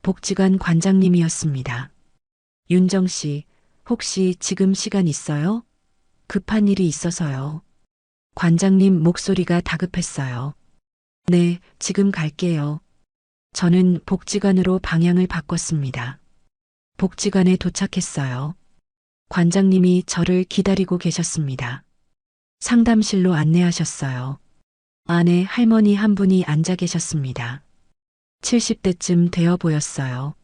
복지관 관장님이었습니다. 윤정 씨, 혹시 지금 시간 있어요? 급한 일이 있어서요. 관장님 목소리가 다급했어요. 네, 지금 갈게요. 저는 복지관으로 방향을 바꿨습니다. 복지관에 도착했어요. 관장님이 저를 기다리고 계셨습니다. 상담실로 안내하셨어요. 안에 할머니 한 분이 앉아 계셨습니다. 70대쯤 되어 보였어요.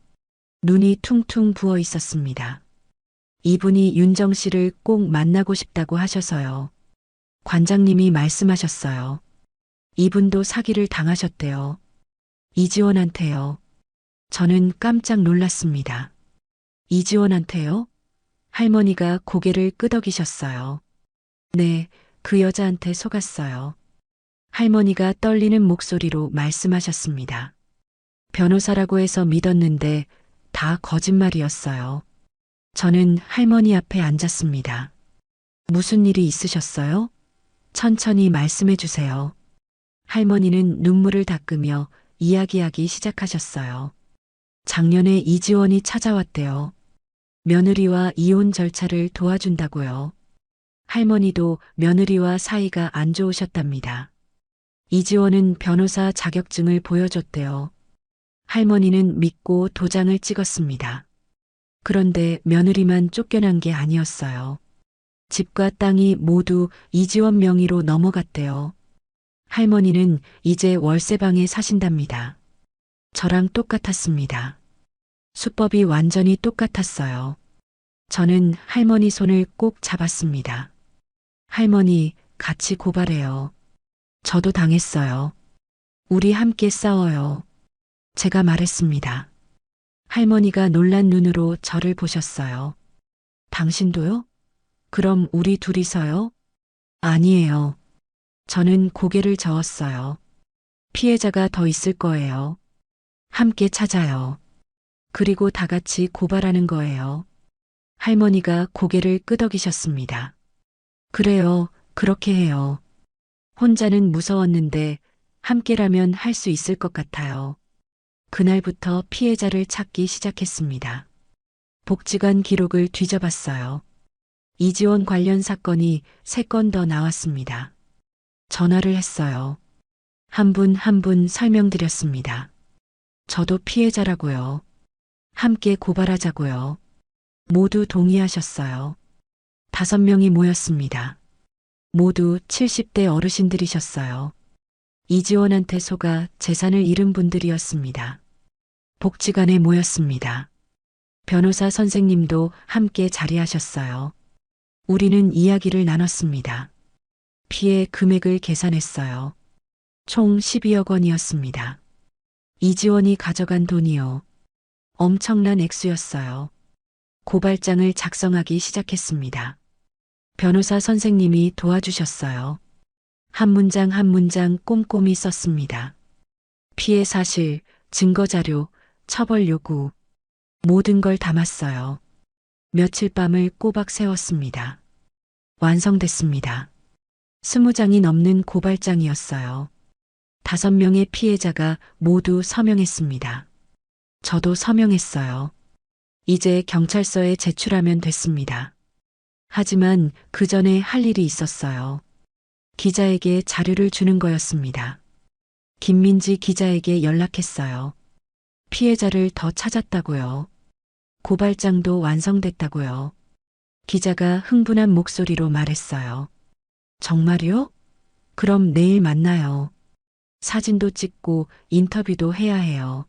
눈이 퉁퉁 부어 있었습니다. 이분이 윤정 씨를 꼭 만나고 싶다고 하셔서요. 관장님이 말씀하셨어요. 이분도 사기를 당하셨대요. 이지원한테요. 저는 깜짝 놀랐습니다. 이지원한테요? 할머니가 고개를 끄덕이셨어요. 네, 그 여자한테 속았어요. 할머니가 떨리는 목소리로 말씀하셨습니다. 변호사라고 해서 믿었는데 다 거짓말이었어요. 저는 할머니 앞에 앉았습니다. 무슨 일이 있으셨어요? 천천히 말씀해 주세요. 할머니는 눈물을 닦으며 이야기하기 시작하셨어요. 작년에 이지원이 찾아왔대요. 며느리와 이혼 절차를 도와준다고요. 할머니도 며느리와 사이가 안 좋으셨답니다. 이지원은 변호사 자격증을 보여줬대요. 할머니는 믿고 도장을 찍었습니다. 그런데 며느리만 쫓겨난 게 아니었어요. 집과 땅이 모두 이지원 명의로 넘어갔대요. 할머니는 이제 월세방에 사신답니다. 저랑 똑같았습니다. 수법이 완전히 똑같았어요. 저는 할머니 손을 꼭 잡았습니다. 할머니, 같이 고발해요. 저도 당했어요. 우리 함께 싸워요. 제가 말했습니다. 할머니가 놀란 눈으로 저를 보셨어요. 당신도요? 그럼 우리 둘이서요? 아니에요. 저는 고개를 저었어요. 피해자가 더 있을 거예요. 함께 찾아요. 그리고 다 같이 고발하는 거예요. 할머니가 고개를 끄덕이셨습니다. 그래요, 그렇게 해요. 혼자는 무서웠는데 함께라면 할 수 있을 것 같아요. 그날부터 피해자를 찾기 시작했습니다. 복지관 기록을 뒤져봤어요. 이지원 관련 사건이 3건 더 나왔습니다. 전화를 했어요. 한 분 한 분 설명드렸습니다. 저도 피해자라고요. 함께 고발하자고요. 모두 동의하셨어요. 5명이 모였습니다. 모두 70대 어르신들이셨어요. 이지원한테 속아 재산을 잃은 분들이었습니다. 복지관에 모였습니다. 변호사 선생님도 함께 자리하셨어요. 우리는 이야기를 나눴습니다. 피해 금액을 계산했어요. 총 12억 원이었습니다. 이지원이 가져간 돈이요. 엄청난 액수였어요. 고발장을 작성하기 시작했습니다. 변호사 선생님이 도와주셨어요. 한 문장 한 문장 꼼꼼히 썼습니다. 피해 사실, 증거 자료, 처벌 요구, 모든 걸 담았어요. 며칠 밤을 꼬박 세웠습니다. 완성됐습니다. 20장이 넘는 고발장이었어요. 5명의 피해자가 모두 서명했습니다. 저도 서명했어요. 이제 경찰서에 제출하면 됐습니다. 하지만 그 전에 할 일이 있었어요. 기자에게 자료를 주는 거였습니다. 김민지 기자에게 연락했어요. 피해자를 더 찾았다고요. 고발장도 완성됐다고요. 기자가 흥분한 목소리로 말했어요. 정말요? 그럼 내일 만나요. 사진도 찍고 인터뷰도 해야 해요.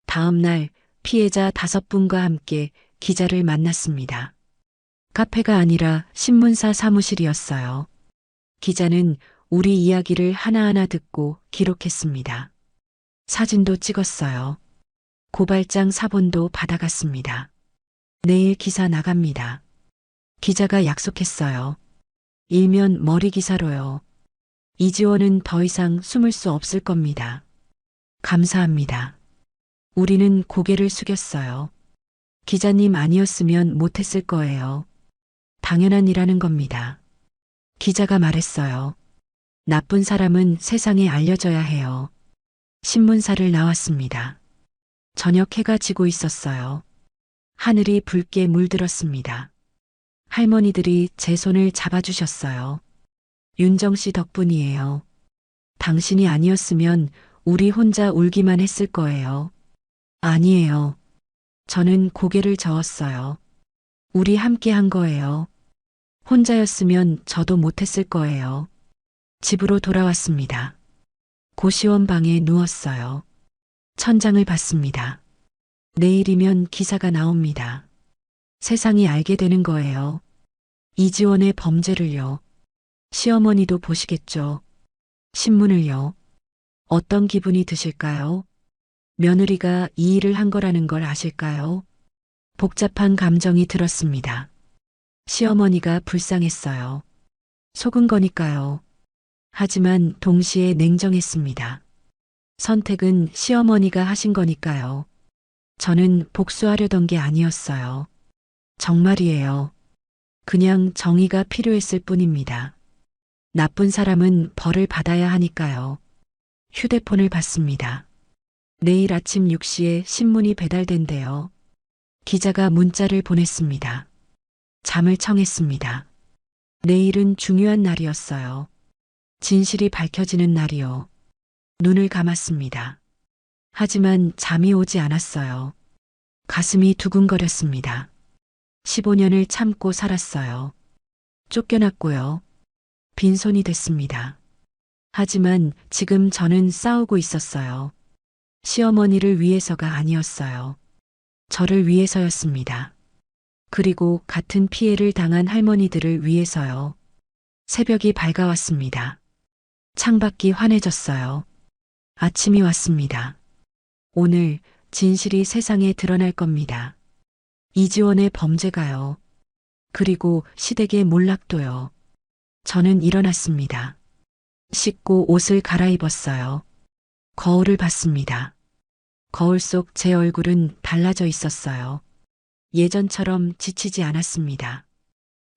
다음 날 피해자 5분과 함께 기자를 만났습니다. 카페가 아니라 신문사 사무실이었어요. 기자는 우리 이야기를 하나하나 듣고 기록했습니다. 사진도 찍었어요. 고발장 사본도 받아갔습니다. 내일 기사 나갑니다. 기자가 약속했어요. 일면 머리 기사로요. 이지원은 더 이상 숨을 수 없을 겁니다. 감사합니다. 우리는 고개를 숙였어요. 기자님 아니었으면 못했을 거예요. 당연한 일하는 겁니다. 기자가 말했어요. 나쁜 사람은 세상에 알려져야 해요. 신문사를 나왔습니다. 저녁 해가 지고 있었어요. 하늘이 붉게 물들었습니다. 할머니들이 제 손을 잡아주셨어요. 윤정 씨 덕분이에요. 당신이 아니었으면 우리 혼자 울기만 했을 거예요. 아니에요. 저는 고개를 저었어요. 우리 함께 한 거예요. 혼자였으면 저도 못했을 거예요. 집으로 돌아왔습니다. 고시원 방에 누웠어요. 천장을 봤습니다. 내일이면 기사가 나옵니다. 세상이 알게 되는 거예요. 이지원의 범죄를요. 시어머니도 보시겠죠. 신문을요. 어떤 기분이 드실까요? 며느리가 이 일을 한 거라는 걸 아실까요? 복잡한 감정이 들었습니다. 시어머니가 불쌍했어요. 속은 거니까요. 하지만 동시에 냉정했습니다. 선택은 시어머니가 하신 거니까요. 저는 복수하려던 게 아니었어요. 정말이에요. 그냥 정의가 필요했을 뿐입니다. 나쁜 사람은 벌을 받아야 하니까요. 휴대폰을 받습니다. 내일 아침 6시에 신문이 배달된대요. 기자가 문자를 보냈습니다. 잠을 청했습니다. 내일은 중요한 날이었어요. 진실이 밝혀지는 날이요. 눈을 감았습니다. 하지만 잠이 오지 않았어요. 가슴이 두근거렸습니다. 15년을 참고 살았어요. 쫓겨났고요. 빈손이 됐습니다. 하지만 지금 저는 싸우고 있었어요. 시어머니를 위해서가 아니었어요. 저를 위해서였습니다. 그리고 같은 피해를 당한 할머니들을 위해서요. 새벽이 밝아왔습니다. 창밖이 환해졌어요. 아침이 왔습니다. 오늘 진실이 세상에 드러날 겁니다. 이지원의 범죄가요. 그리고 시댁의 몰락도요. 저는 일어났습니다. 씻고 옷을 갈아입었어요. 거울을 봤습니다. 거울 속 제 얼굴은 달라져 있었어요. 예전처럼 지치지 않았습니다.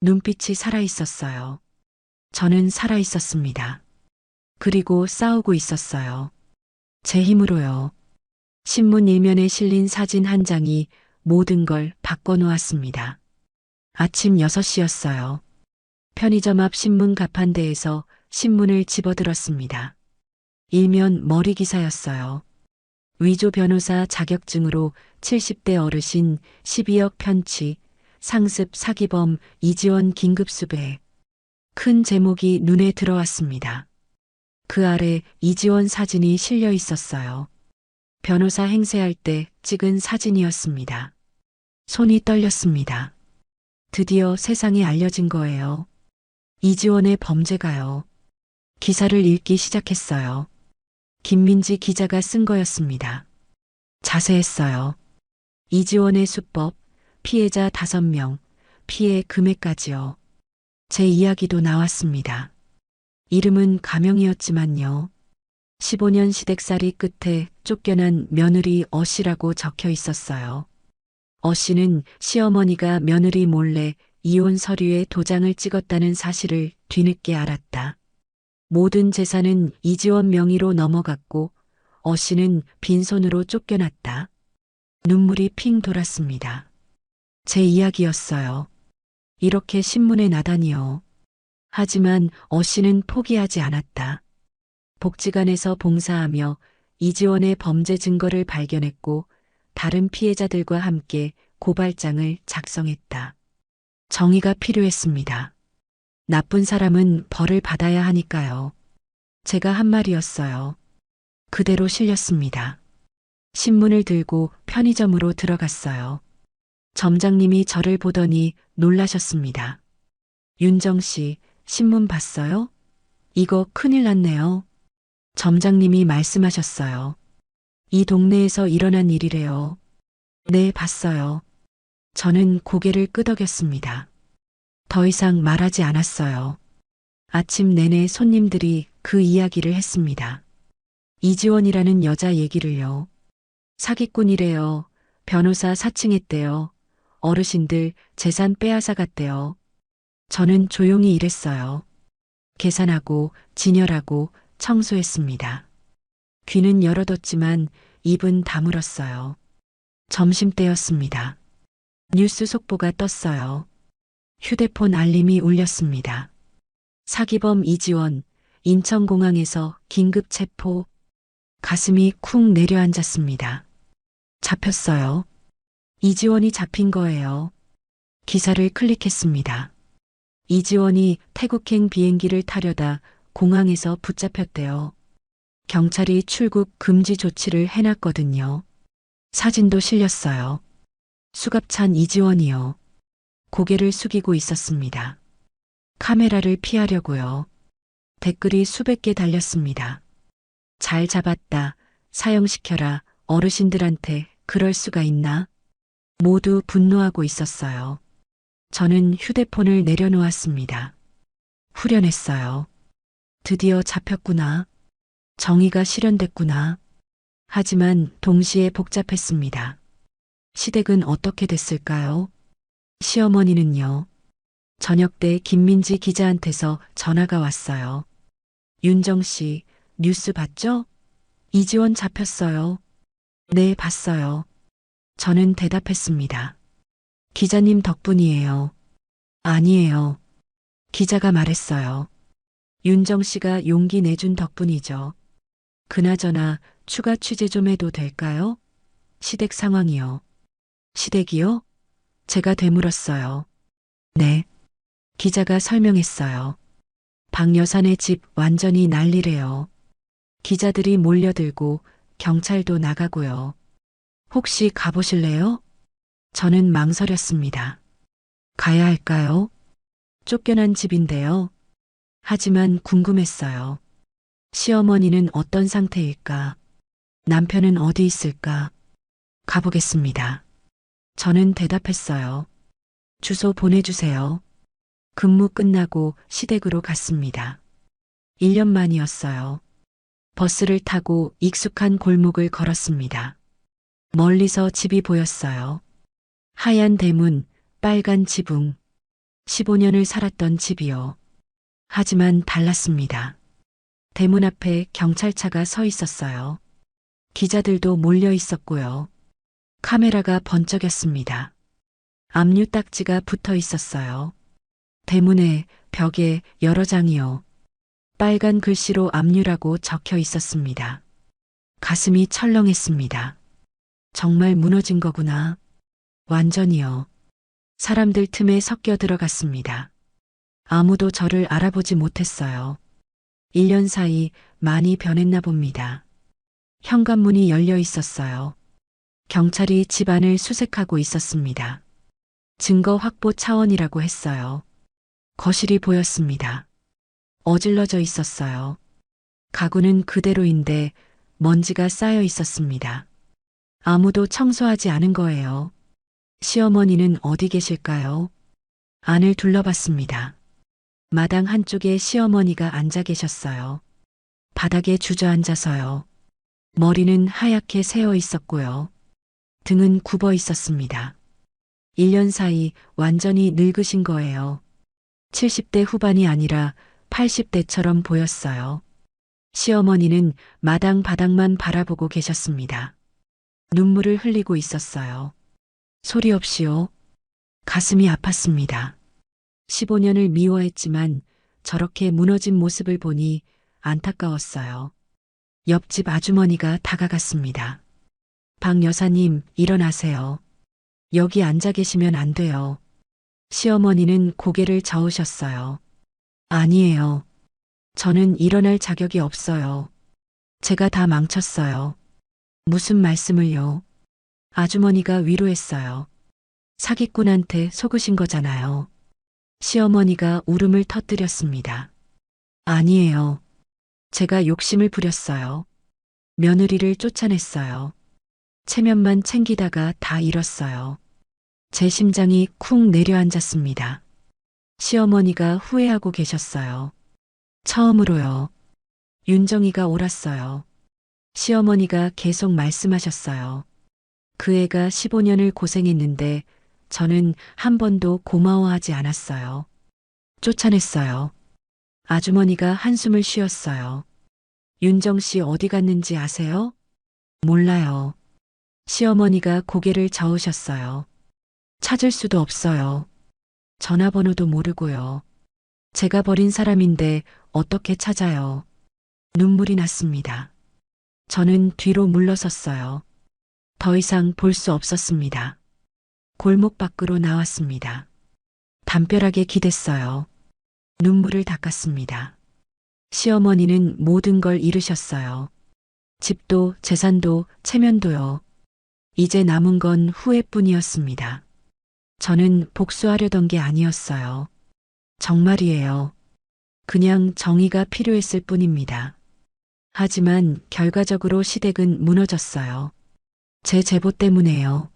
눈빛이 살아 있었어요. 저는 살아 있었습니다. 그리고 싸우고 있었어요. 제 힘으로요. 신문 일면에 실린 사진 한 장이 모든 걸 바꿔놓았습니다. 아침 6시였어요. 편의점 앞 신문 가판대에서 신문을 집어들었습니다. 일면 머리 기사였어요. 위조 변호사 자격증으로 70대 어르신 12억 편취, 상습 사기범 이지원 긴급수배. 큰 제목이 눈에 들어왔습니다. 그 아래 이지원 사진이 실려 있었어요. 변호사 행세할 때 찍은 사진이었습니다. 손이 떨렸습니다. 드디어 세상에 알려진 거예요. 이지원의 범죄가요. 기사를 읽기 시작했어요. 김민지 기자가 쓴 거였습니다. 자세했어요. 이지원의 수법, 피해자 5명, 피해 금액까지요. 제 이야기도 나왔습니다. 이름은 가명이었지만요. 15년 시댁살이 끝에 쫓겨난 며느리 어씨라고 적혀 있었어요. 어씨는 시어머니가 며느리 몰래 이혼 서류에 도장을 찍었다는 사실을 뒤늦게 알았다. 모든 재산은 이지원 명의로 넘어갔고 어씨는 빈손으로 쫓겨났다. 눈물이 핑 돌았습니다. 제 이야기였어요. 이렇게 신문에 나다니요. 하지만 어씨는 포기하지 않았다. 복지관에서 봉사하며 이지원의 범죄 증거를 발견했고 다른 피해자들과 함께 고발장을 작성했다. 정의가 필요했습니다. 나쁜 사람은 벌을 받아야 하니까요. 제가 한 말이었어요. 그대로 실렸습니다. 신문을 들고 편의점으로 들어갔어요. 점장님이 저를 보더니 놀라셨습니다. 윤정 씨, 신문 봤어요? 이거 큰일 났네요. 점장님이 말씀하셨어요. 이 동네에서 일어난 일이래요. 네, 봤어요. 저는 고개를 끄덕였습니다. 더 이상 말하지 않았어요. 아침 내내 손님들이 그 이야기를 했습니다. 이지원이라는 여자 얘기를요. 사기꾼이래요. 변호사 사칭했대요. 어르신들 재산 빼앗아 갔대요. 저는 조용히 일했어요. 계산하고 진열하고 청소했습니다. 귀는 열어뒀지만 입은 다물었어요. 점심때였습니다. 뉴스 속보가 떴어요. 휴대폰 알림이 울렸습니다. 사기범 이지원, 인천공항에서 긴급 체포. 가슴이 쿵 내려앉았습니다. 잡혔어요. 이지원이 잡힌 거예요. 기사를 클릭했습니다. 이지원이 태국행 비행기를 타려다 공항에서 붙잡혔대요. 경찰이 출국 금지 조치를 해놨거든요. 사진도 실렸어요. 수갑찬 이지원이요. 고개를 숙이고 있었습니다. 카메라를 피하려고요. 댓글이 수백 개 달렸습니다. 잘 잡았다. 사형시켜라. 어르신들한테 그럴 수가 있나? 모두 분노하고 있었어요. 저는 휴대폰을 내려놓았습니다. 후련했어요. 드디어 잡혔구나. 정의가 실현됐구나. 하지만 동시에 복잡했습니다. 시댁은 어떻게 됐을까요? 시어머니는요. 저녁 때 김민지 기자한테서 전화가 왔어요. 윤정 씨, 뉴스 봤죠? 이지원 잡혔어요. 네, 봤어요. 저는 대답했습니다. 기자님 덕분이에요. 아니에요. 기자가 말했어요. 윤정 씨가 용기 내준 덕분이죠. 그나저나 추가 취재 좀 해도 될까요? 시댁 상황이요. 시댁이요? 제가 되물었어요. 네. 기자가 설명했어요. 박 여사네 집 완전히 난리래요. 기자들이 몰려들고 경찰도 나가고요. 혹시 가보실래요? 저는 망설였습니다. 가야 할까요? 쫓겨난 집인데요. 하지만 궁금했어요. 시어머니는 어떤 상태일까? 남편은 어디 있을까? 가보겠습니다. 저는 대답했어요. 주소 보내주세요. 근무 끝나고 시댁으로 갔습니다. 1년 만이었어요. 버스를 타고 익숙한 골목을 걸었습니다. 멀리서 집이 보였어요. 하얀 대문, 빨간 지붕. 15년을 살았던 집이요. 하지만 달랐습니다. 대문 앞에 경찰차가 서 있었어요. 기자들도 몰려 있었고요. 카메라가 번쩍였습니다. 압류 딱지가 붙어 있었어요. 대문에, 벽에 여러 장이요. 빨간 글씨로 압류라고 적혀 있었습니다. 가슴이 철렁했습니다. 정말 무너진 거구나. 완전히요. 사람들 틈에 섞여 들어갔습니다. 아무도 저를 알아보지 못했어요. 1년 사이 많이 변했나 봅니다. 현관문이 열려 있었어요. 경찰이 집안을 수색하고 있었습니다. 증거 확보 차원이라고 했어요. 거실이 보였습니다. 어질러져 있었어요. 가구는 그대로인데 먼지가 쌓여 있었습니다. 아무도 청소하지 않은 거예요. 시어머니는 어디 계실까요? 안을 둘러봤습니다. 마당 한쪽에 시어머니가 앉아 계셨어요. 바닥에 주저앉아서요. 머리는 하얗게 새어 있었고요. 등은 굽어 있었습니다. 1년 사이 완전히 늙으신 거예요. 70대 후반이 아니라 80대처럼 보였어요. 시어머니는 마당 바닥만 바라보고 계셨습니다. 눈물을 흘리고 있었어요. 소리 없이요. 가슴이 아팠습니다. 15년을 미워했지만 저렇게 무너진 모습을 보니 안타까웠어요. 옆집 아주머니가 다가갔습니다. 박 여사님, 일어나세요. 여기 앉아 계시면 안 돼요. 시어머니는 고개를 저으셨어요. 아니에요. 저는 일어날 자격이 없어요. 제가 다 망쳤어요. 무슨 말씀을요? 아주머니가 위로했어요. 사기꾼한테 속으신 거잖아요. 시어머니가 울음을 터뜨렸습니다. 아니에요. 제가 욕심을 부렸어요. 며느리를 쫓아냈어요. 체면만 챙기다가 다 잃었어요. 제 심장이 쿵 내려앉았습니다. 시어머니가 후회하고 계셨어요. 처음으로요. 윤정이가 옳았어요. 시어머니가 계속 말씀하셨어요. 그 애가 15년을 고생했는데 저는 한 번도 고마워하지 않았어요. 쫓아냈어요. 아주머니가 한숨을 쉬었어요. 윤정 씨 어디 갔는지 아세요? 몰라요. 시어머니가 고개를 저으셨어요. 찾을 수도 없어요. 전화번호도 모르고요. 제가 버린 사람인데 어떻게 찾아요? 눈물이 났습니다. 저는 뒤로 물러섰어요. 더 이상 볼 수 없었습니다. 골목 밖으로 나왔습니다. 담벼락에 기댔어요. 눈물을 닦았습니다. 시어머니는 모든 걸 잃으셨어요. 집도 재산도 체면도요. 이제 남은 건 후회뿐이었습니다. 저는 복수하려던 게 아니었어요. 정말이에요. 그냥 정의가 필요했을 뿐입니다. 하지만 결과적으로 시댁은 무너졌어요. 제 제보 때문에요.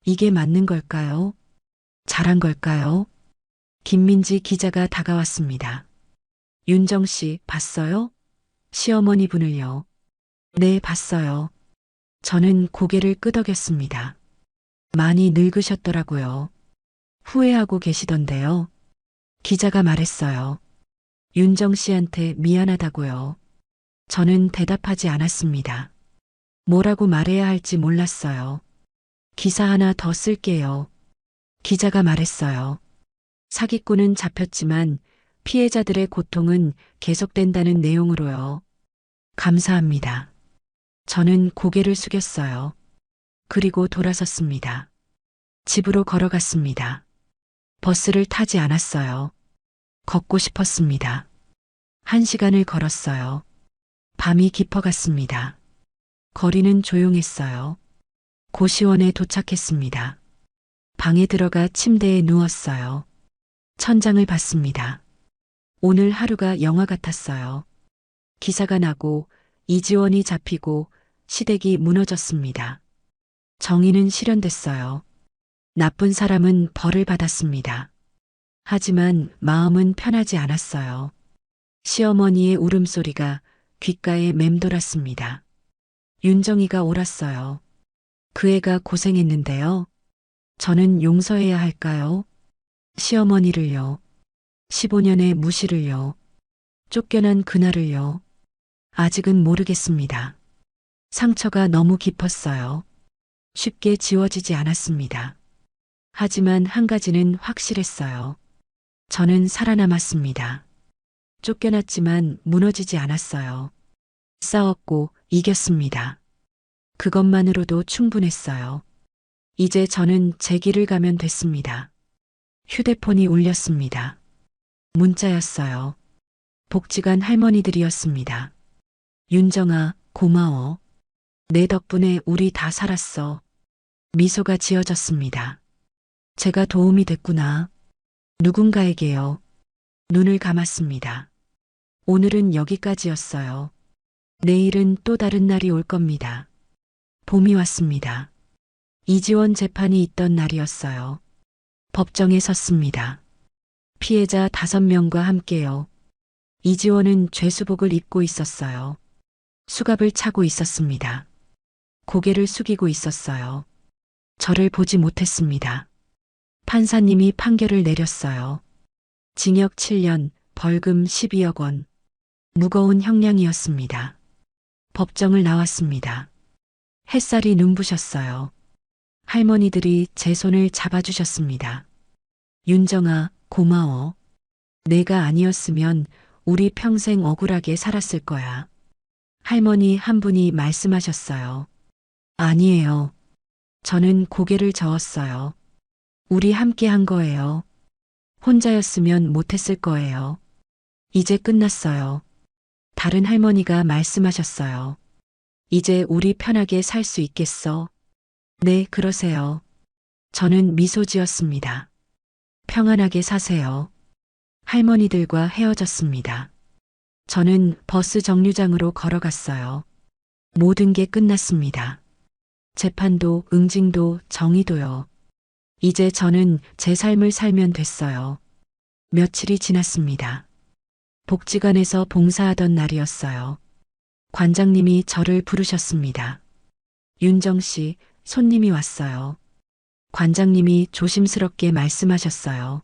이게 맞는 걸까요? 잘한 걸까요? 김민지 기자가 다가왔습니다. 윤정 씨, 봤어요? 시어머니 분을요. 네, 봤어요. 저는 고개를 끄덕였습니다. 많이 늙으셨더라고요. 후회하고 계시던데요. 기자가 말했어요. 윤정 씨한테 미안하다고요. 저는 대답하지 않았습니다. 뭐라고 말해야 할지 몰랐어요. 기사 하나 더 쓸게요. 기자가 말했어요. 사기꾼은 잡혔지만 피해자들의 고통은 계속된다는 내용으로요. 감사합니다. 저는 고개를 숙였어요. 그리고 돌아섰습니다. 집으로 걸어갔습니다. 버스를 타지 않았어요. 걷고 싶었습니다. 1시간을 걸었어요. 밤이 깊어갔습니다. 거리는 조용했어요. 고시원에 도착했습니다. 방에 들어가 침대에 누웠어요. 천장을 봤습니다. 오늘 하루가 영화 같았어요. 기사가 나고 이지원이 잡히고 시댁이 무너졌습니다. 정의는 실현됐어요. 나쁜 사람은 벌을 받았습니다. 하지만 마음은 편하지 않았어요. 시어머니의 울음소리가 귓가에 맴돌았습니다. 윤정이가 옳았어요. 그 애가 고생했는데요. 저는 용서해야 할까요? 시어머니를요. 15년의 무시를요. 쫓겨난 그날을요. 아직은 모르겠습니다. 상처가 너무 깊었어요. 쉽게 지워지지 않았습니다. 하지만 한 가지는 확실했어요. 저는 살아남았습니다. 쫓겨났지만 무너지지 않았어요. 싸웠고 이겼습니다. 그것만으로도 충분했어요. 이제 저는 제 길을 가면 됐습니다. 휴대폰이 울렸습니다. 문자였어요. 복지관 할머니들이었습니다. 윤정아, 고마워. 내 덕분에 우리 다 살았어. 미소가 지어졌습니다. 제가 도움이 됐구나. 누군가에게요. 눈을 감았습니다. 오늘은 여기까지였어요. 내일은 또 다른 날이 올 겁니다. 봄이 왔습니다. 이지원 재판이 있던 날이었어요. 법정에 섰습니다. 피해자 5명과 함께요. 이지원은 죄수복을 입고 있었어요. 수갑을 차고 있었습니다. 고개를 숙이고 있었어요. 저를 보지 못했습니다. 판사님이 판결을 내렸어요. 징역 7년, 벌금 12억 원. 무거운 형량이었습니다. 법정을 나왔습니다. 햇살이 눈부셨어요. 할머니들이 제 손을 잡아주셨습니다. 윤정아, 고마워. 내가 아니었으면 우리 평생 억울하게 살았을 거야. 할머니 한 분이 말씀하셨어요. 아니에요. 저는 고개를 저었어요. 우리 함께 한 거예요. 혼자였으면 못했을 거예요. 이제 끝났어요. 다른 할머니가 말씀하셨어요. 이제 우리 편하게 살 수 있겠어? 네, 그러세요. 저는 미소 지었습니다. 평안하게 사세요. 할머니들과 헤어졌습니다. 저는 버스 정류장으로 걸어갔어요. 모든 게 끝났습니다. 재판도, 응징도, 정의도요. 이제 저는 제 삶을 살면 됐어요. 며칠이 지났습니다. 복지관에서 봉사하던 날이었어요. 관장님이 저를 부르셨습니다. 윤정 씨, 손님이 왔어요. 관장님이 조심스럽게 말씀하셨어요.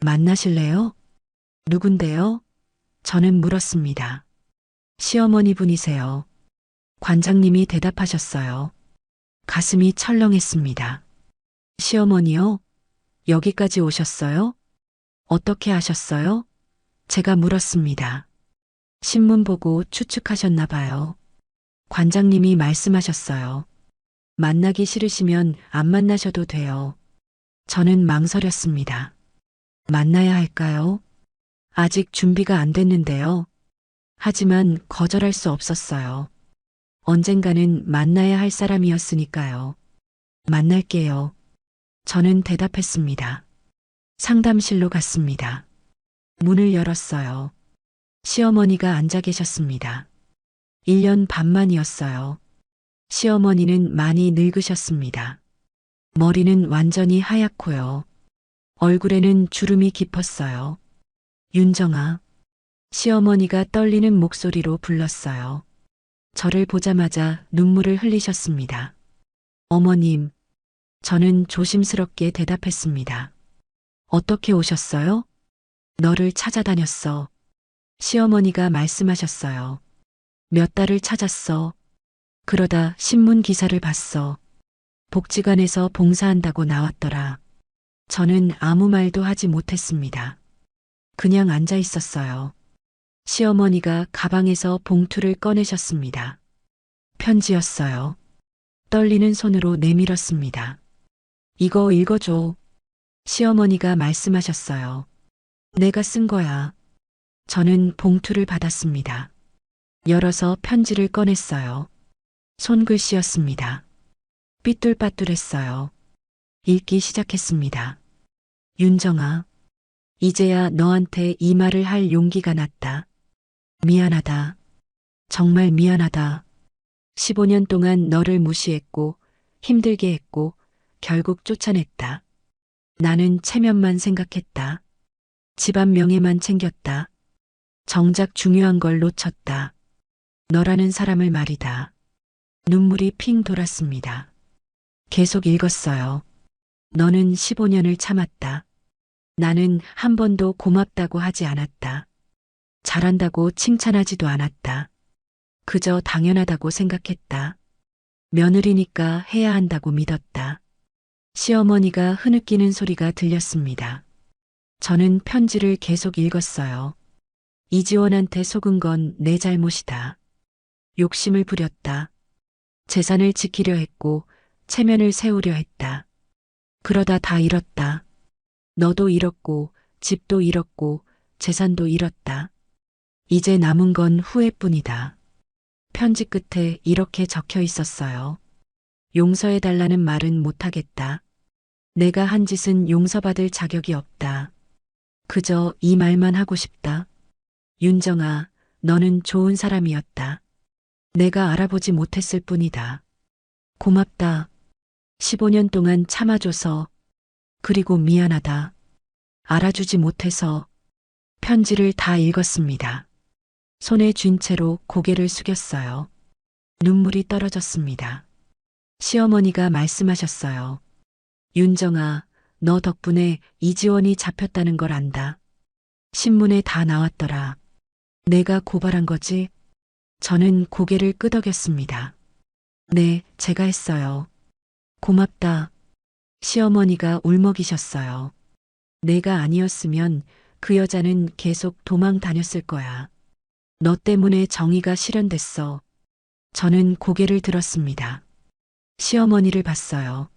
만나실래요? 누군데요? 저는 물었습니다. 시어머니 분이세요. 관장님이 대답하셨어요. 가슴이 철렁했습니다. 시어머니요? 여기까지 오셨어요? 어떻게 하셨어요? 제가 물었습니다. 신문 보고 추측하셨나 봐요. 관장님이 말씀하셨어요. 만나기 싫으시면 안 만나셔도 돼요. 저는 망설였습니다. 만나야 할까요? 아직 준비가 안 됐는데요. 하지만 거절할 수 없었어요. 언젠가는 만나야 할 사람이었으니까요. 만날게요. 저는 대답했습니다. 상담실로 갔습니다. 문을 열었어요. 시어머니가 앉아 계셨습니다. 1년 반만이었어요. 시어머니는 많이 늙으셨습니다. 머리는 완전히 하얗고요. 얼굴에는 주름이 깊었어요. 윤정아. 시어머니가 떨리는 목소리로 불렀어요. 저를 보자마자 눈물을 흘리셨습니다. 어머님. 저는 조심스럽게 대답했습니다. 어떻게 오셨어요? 너를 찾아다녔어. 시어머니가 말씀하셨어요. 몇 달을 찾았어. 그러다 신문 기사를 봤어. 복지관에서 봉사한다고 나왔더라. 저는 아무 말도 하지 못했습니다. 그냥 앉아 있었어요. 시어머니가 가방에서 봉투를 꺼내셨습니다. 편지였어요. 떨리는 손으로 내밀었습니다. 이거 읽어줘. 시어머니가 말씀하셨어요. 내가 쓴 거야. 저는 봉투를 받았습니다. 열어서 편지를 꺼냈어요. 손글씨였습니다. 삐뚤빠뚤했어요. 읽기 시작했습니다. 윤정아, 이제야 너한테 이 말을 할 용기가 났다. 미안하다. 정말 미안하다. 15년 동안 너를 무시했고 힘들게 했고 결국 쫓아냈다. 나는 체면만 생각했다. 집안 명예만 챙겼다. 정작 중요한 걸 놓쳤다. 너라는 사람을 말이다. 눈물이 핑 돌았습니다. 계속 읽었어요. 너는 15년을 참았다. 나는 한 번도 고맙다고 하지 않았다. 잘한다고 칭찬하지도 않았다. 그저 당연하다고 생각했다. 며느리니까 해야 한다고 믿었다. 시어머니가 흐느끼는 소리가 들렸습니다. 저는 편지를 계속 읽었어요. 이지원한테 속은 건 내 잘못이다. 욕심을 부렸다. 재산을 지키려 했고 체면을 세우려 했다. 그러다 다 잃었다. 너도 잃었고 집도 잃었고 재산도 잃었다. 이제 남은 건 후회뿐이다. 편지 끝에 이렇게 적혀 있었어요. 용서해달라는 말은 못하겠다. 내가 한 짓은 용서받을 자격이 없다. 그저 이 말만 하고 싶다. 윤정아, 너는 좋은 사람이었다. 내가 알아보지 못했을 뿐이다. 고맙다. 15년 동안 참아줘서, 그리고 미안하다. 알아주지 못해서. 편지를 다 읽었습니다. 손에 쥔 채로 고개를 숙였어요. 눈물이 떨어졌습니다. 시어머니가 말씀하셨어요. 윤정아, 너 덕분에 이지원이 잡혔다는 걸 안다. 신문에 다 나왔더라. 내가 고발한 거지? 저는 고개를 끄덕였습니다. 네, 제가 했어요. 고맙다. 시어머니가 울먹이셨어요. 내가 아니었으면 그 여자는 계속 도망 다녔을 거야. 너 때문에 정의가 실현됐어. 저는 고개를 들었습니다. 시어머니를 봤어요.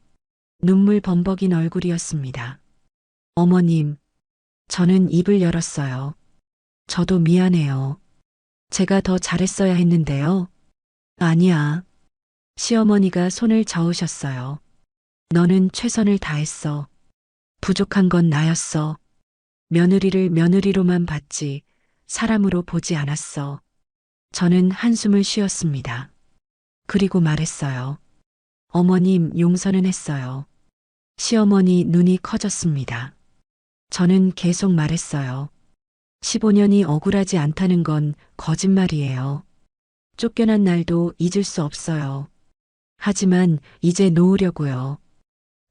눈물 범벅인 얼굴이었습니다. 어머님, 저는 입을 열었어요. 저도 미안해요. 제가 더 잘했어야 했는데요. 아니야. 시어머니가 손을 저으셨어요. 너는 최선을 다했어. 부족한 건 나였어. 며느리를 며느리로만 봤지 사람으로 보지 않았어. 저는 한숨을 쉬었습니다. 그리고 말했어요. 어머님, 용서는 했어요. 시어머니 눈이 커졌습니다. 저는 계속 말했어요. 15년이 억울하지 않다는 건 거짓말이에요. 쫓겨난 날도 잊을 수 없어요. 하지만 이제 놓으려고요.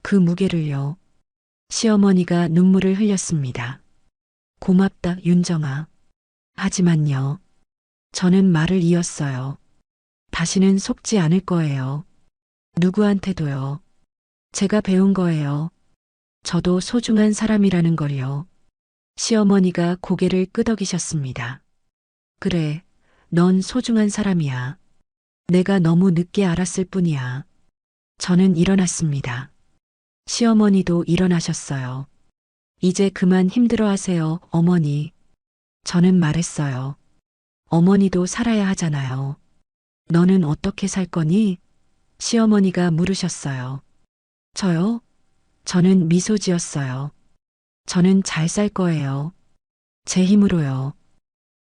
그 무게를요. 시어머니가 눈물을 흘렸습니다. 고맙다, 윤정아. 하지만요. 저는 말을 이었어요. 다시는 속지 않을 거예요. 누구한테도요. 제가 배운 거예요. 저도 소중한 사람이라는 걸요. 시어머니가 고개를 끄덕이셨습니다. 그래, 넌 소중한 사람이야. 내가 너무 늦게 알았을 뿐이야. 저는 일어났습니다. 시어머니도 일어나셨어요. 이제 그만 힘들어하세요, 어머니. 저는 말했어요. 어머니도 살아야 하잖아요. 너는 어떻게 살 거니? 시어머니가 물으셨어요. 저요? 저는 미소 지었어요. 저는 잘 살 거예요. 제 힘으로요.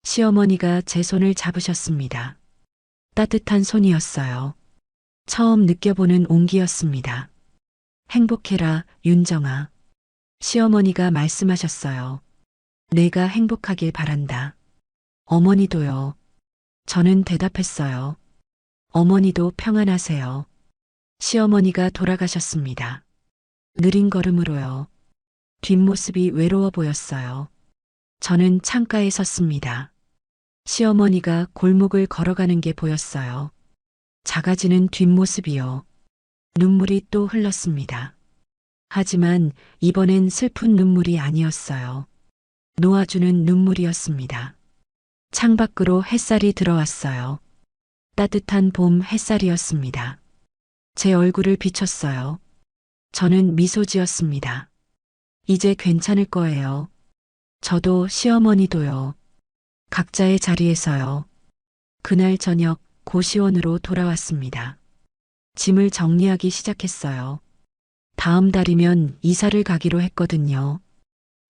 시어머니가 제 손을 잡으셨습니다. 따뜻한 손이었어요. 처음 느껴보는 온기였습니다. 행복해라, 윤정아. 시어머니가 말씀하셨어요. 내가 행복하길 바란다. 어머니도요. 저는 대답했어요. 어머니도 평안하세요. 시어머니가 돌아가셨습니다. 느린 걸음으로요. 뒷모습이 외로워 보였어요. 저는 창가에 섰습니다. 시어머니가 골목을 걸어가는 게 보였어요. 작아지는 뒷모습이요. 눈물이 또 흘렀습니다. 하지만 이번엔 슬픈 눈물이 아니었어요. 놓아주는 눈물이었습니다. 창밖으로 햇살이 들어왔어요. 따뜻한 봄 햇살이었습니다. 제 얼굴을 비췄어요. 저는 미소 지었습니다. 이제 괜찮을 거예요. 저도 시어머니도요. 각자의 자리에서요. 그날 저녁 고시원으로 돌아왔습니다. 짐을 정리하기 시작했어요. 다음 달이면 이사를 가기로 했거든요.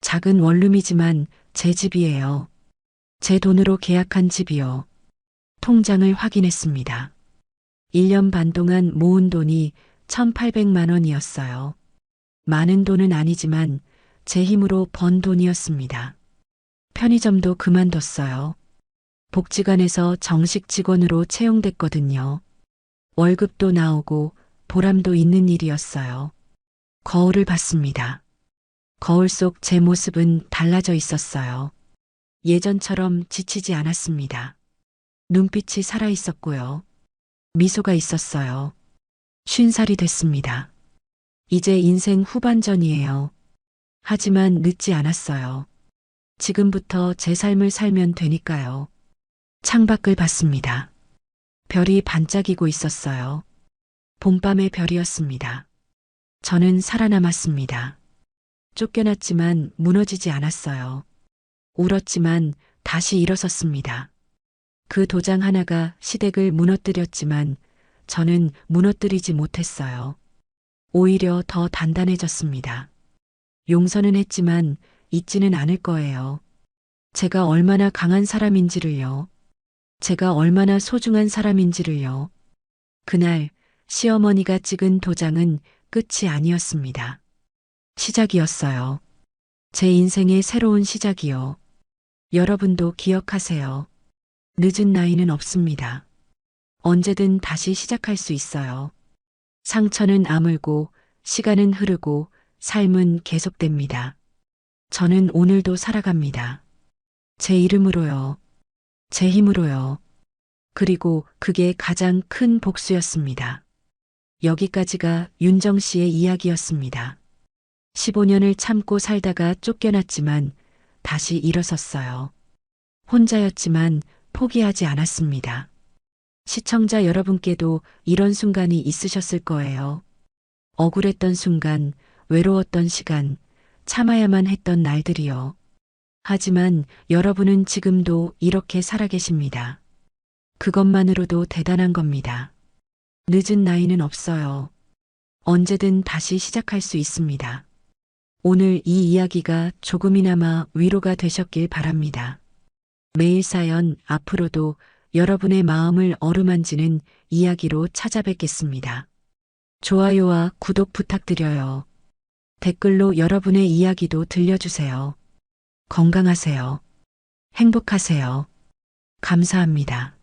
작은 원룸이지만 제 집이에요. 제 돈으로 계약한 집이요. 통장을 확인했습니다. 1년 반 동안 모은 돈이 1,800만 원이었어요. 많은 돈은 아니지만 제 힘으로 번 돈이었습니다. 편의점도 그만뒀어요. 복지관에서 정식 직원으로 채용됐거든요. 월급도 나오고 보람도 있는 일이었어요. 거울을 봤습니다. 거울 속 제 모습은 달라져 있었어요. 예전처럼 지치지 않았습니다. 눈빛이 살아 있었고요. 미소가 있었어요. 50살이 됐습니다. 이제 인생 후반전이에요. 하지만 늦지 않았어요. 지금부터 제 삶을 살면 되니까요. 창밖을 봤습니다. 별이 반짝이고 있었어요. 봄밤의 별이었습니다. 저는 살아남았습니다. 쫓겨났지만 무너지지 않았어요. 울었지만 다시 일어섰습니다. 그 도장 하나가 시댁을 무너뜨렸지만 저는 무너뜨리지 못했어요. 오히려 더 단단해졌습니다. 용서는 했지만 잊지는 않을 거예요. 제가 얼마나 강한 사람인지를요. 제가 얼마나 소중한 사람인지를요. 그날 시어머니가 찍은 도장은 끝이 아니었습니다. 시작이었어요. 제 인생의 새로운 시작이요. 여러분도 기억하세요. 늦은 나이는 없습니다. 언제든 다시 시작할 수 있어요. 상처는 아물고 시간은 흐르고 삶은 계속됩니다. 저는 오늘도 살아갑니다. 제 이름으로요. 제 힘으로요. 그리고 그게 가장 큰 복수였습니다. 여기까지가 윤정 씨의 이야기였습니다. 15년을 참고 살다가 쫓겨났지만 다시 일어섰어요. 혼자였지만 포기하지 않았습니다. 시청자 여러분께도 이런 순간이 있으셨을 거예요. 억울했던 순간, 외로웠던 시간, 참아야만 했던 날들이요. 하지만 여러분은 지금도 이렇게 살아계십니다. 그것만으로도 대단한 겁니다. 늦은 나이는 없어요. 언제든 다시 시작할 수 있습니다. 오늘 이 이야기가 조금이나마 위로가 되셨길 바랍니다. 매일 사연 앞으로도 여러분의 마음을 어루만지는 이야기로 찾아뵙겠습니다. 좋아요와 구독 부탁드려요. 댓글로 여러분의 이야기도 들려주세요. 건강하세요. 행복하세요. 감사합니다.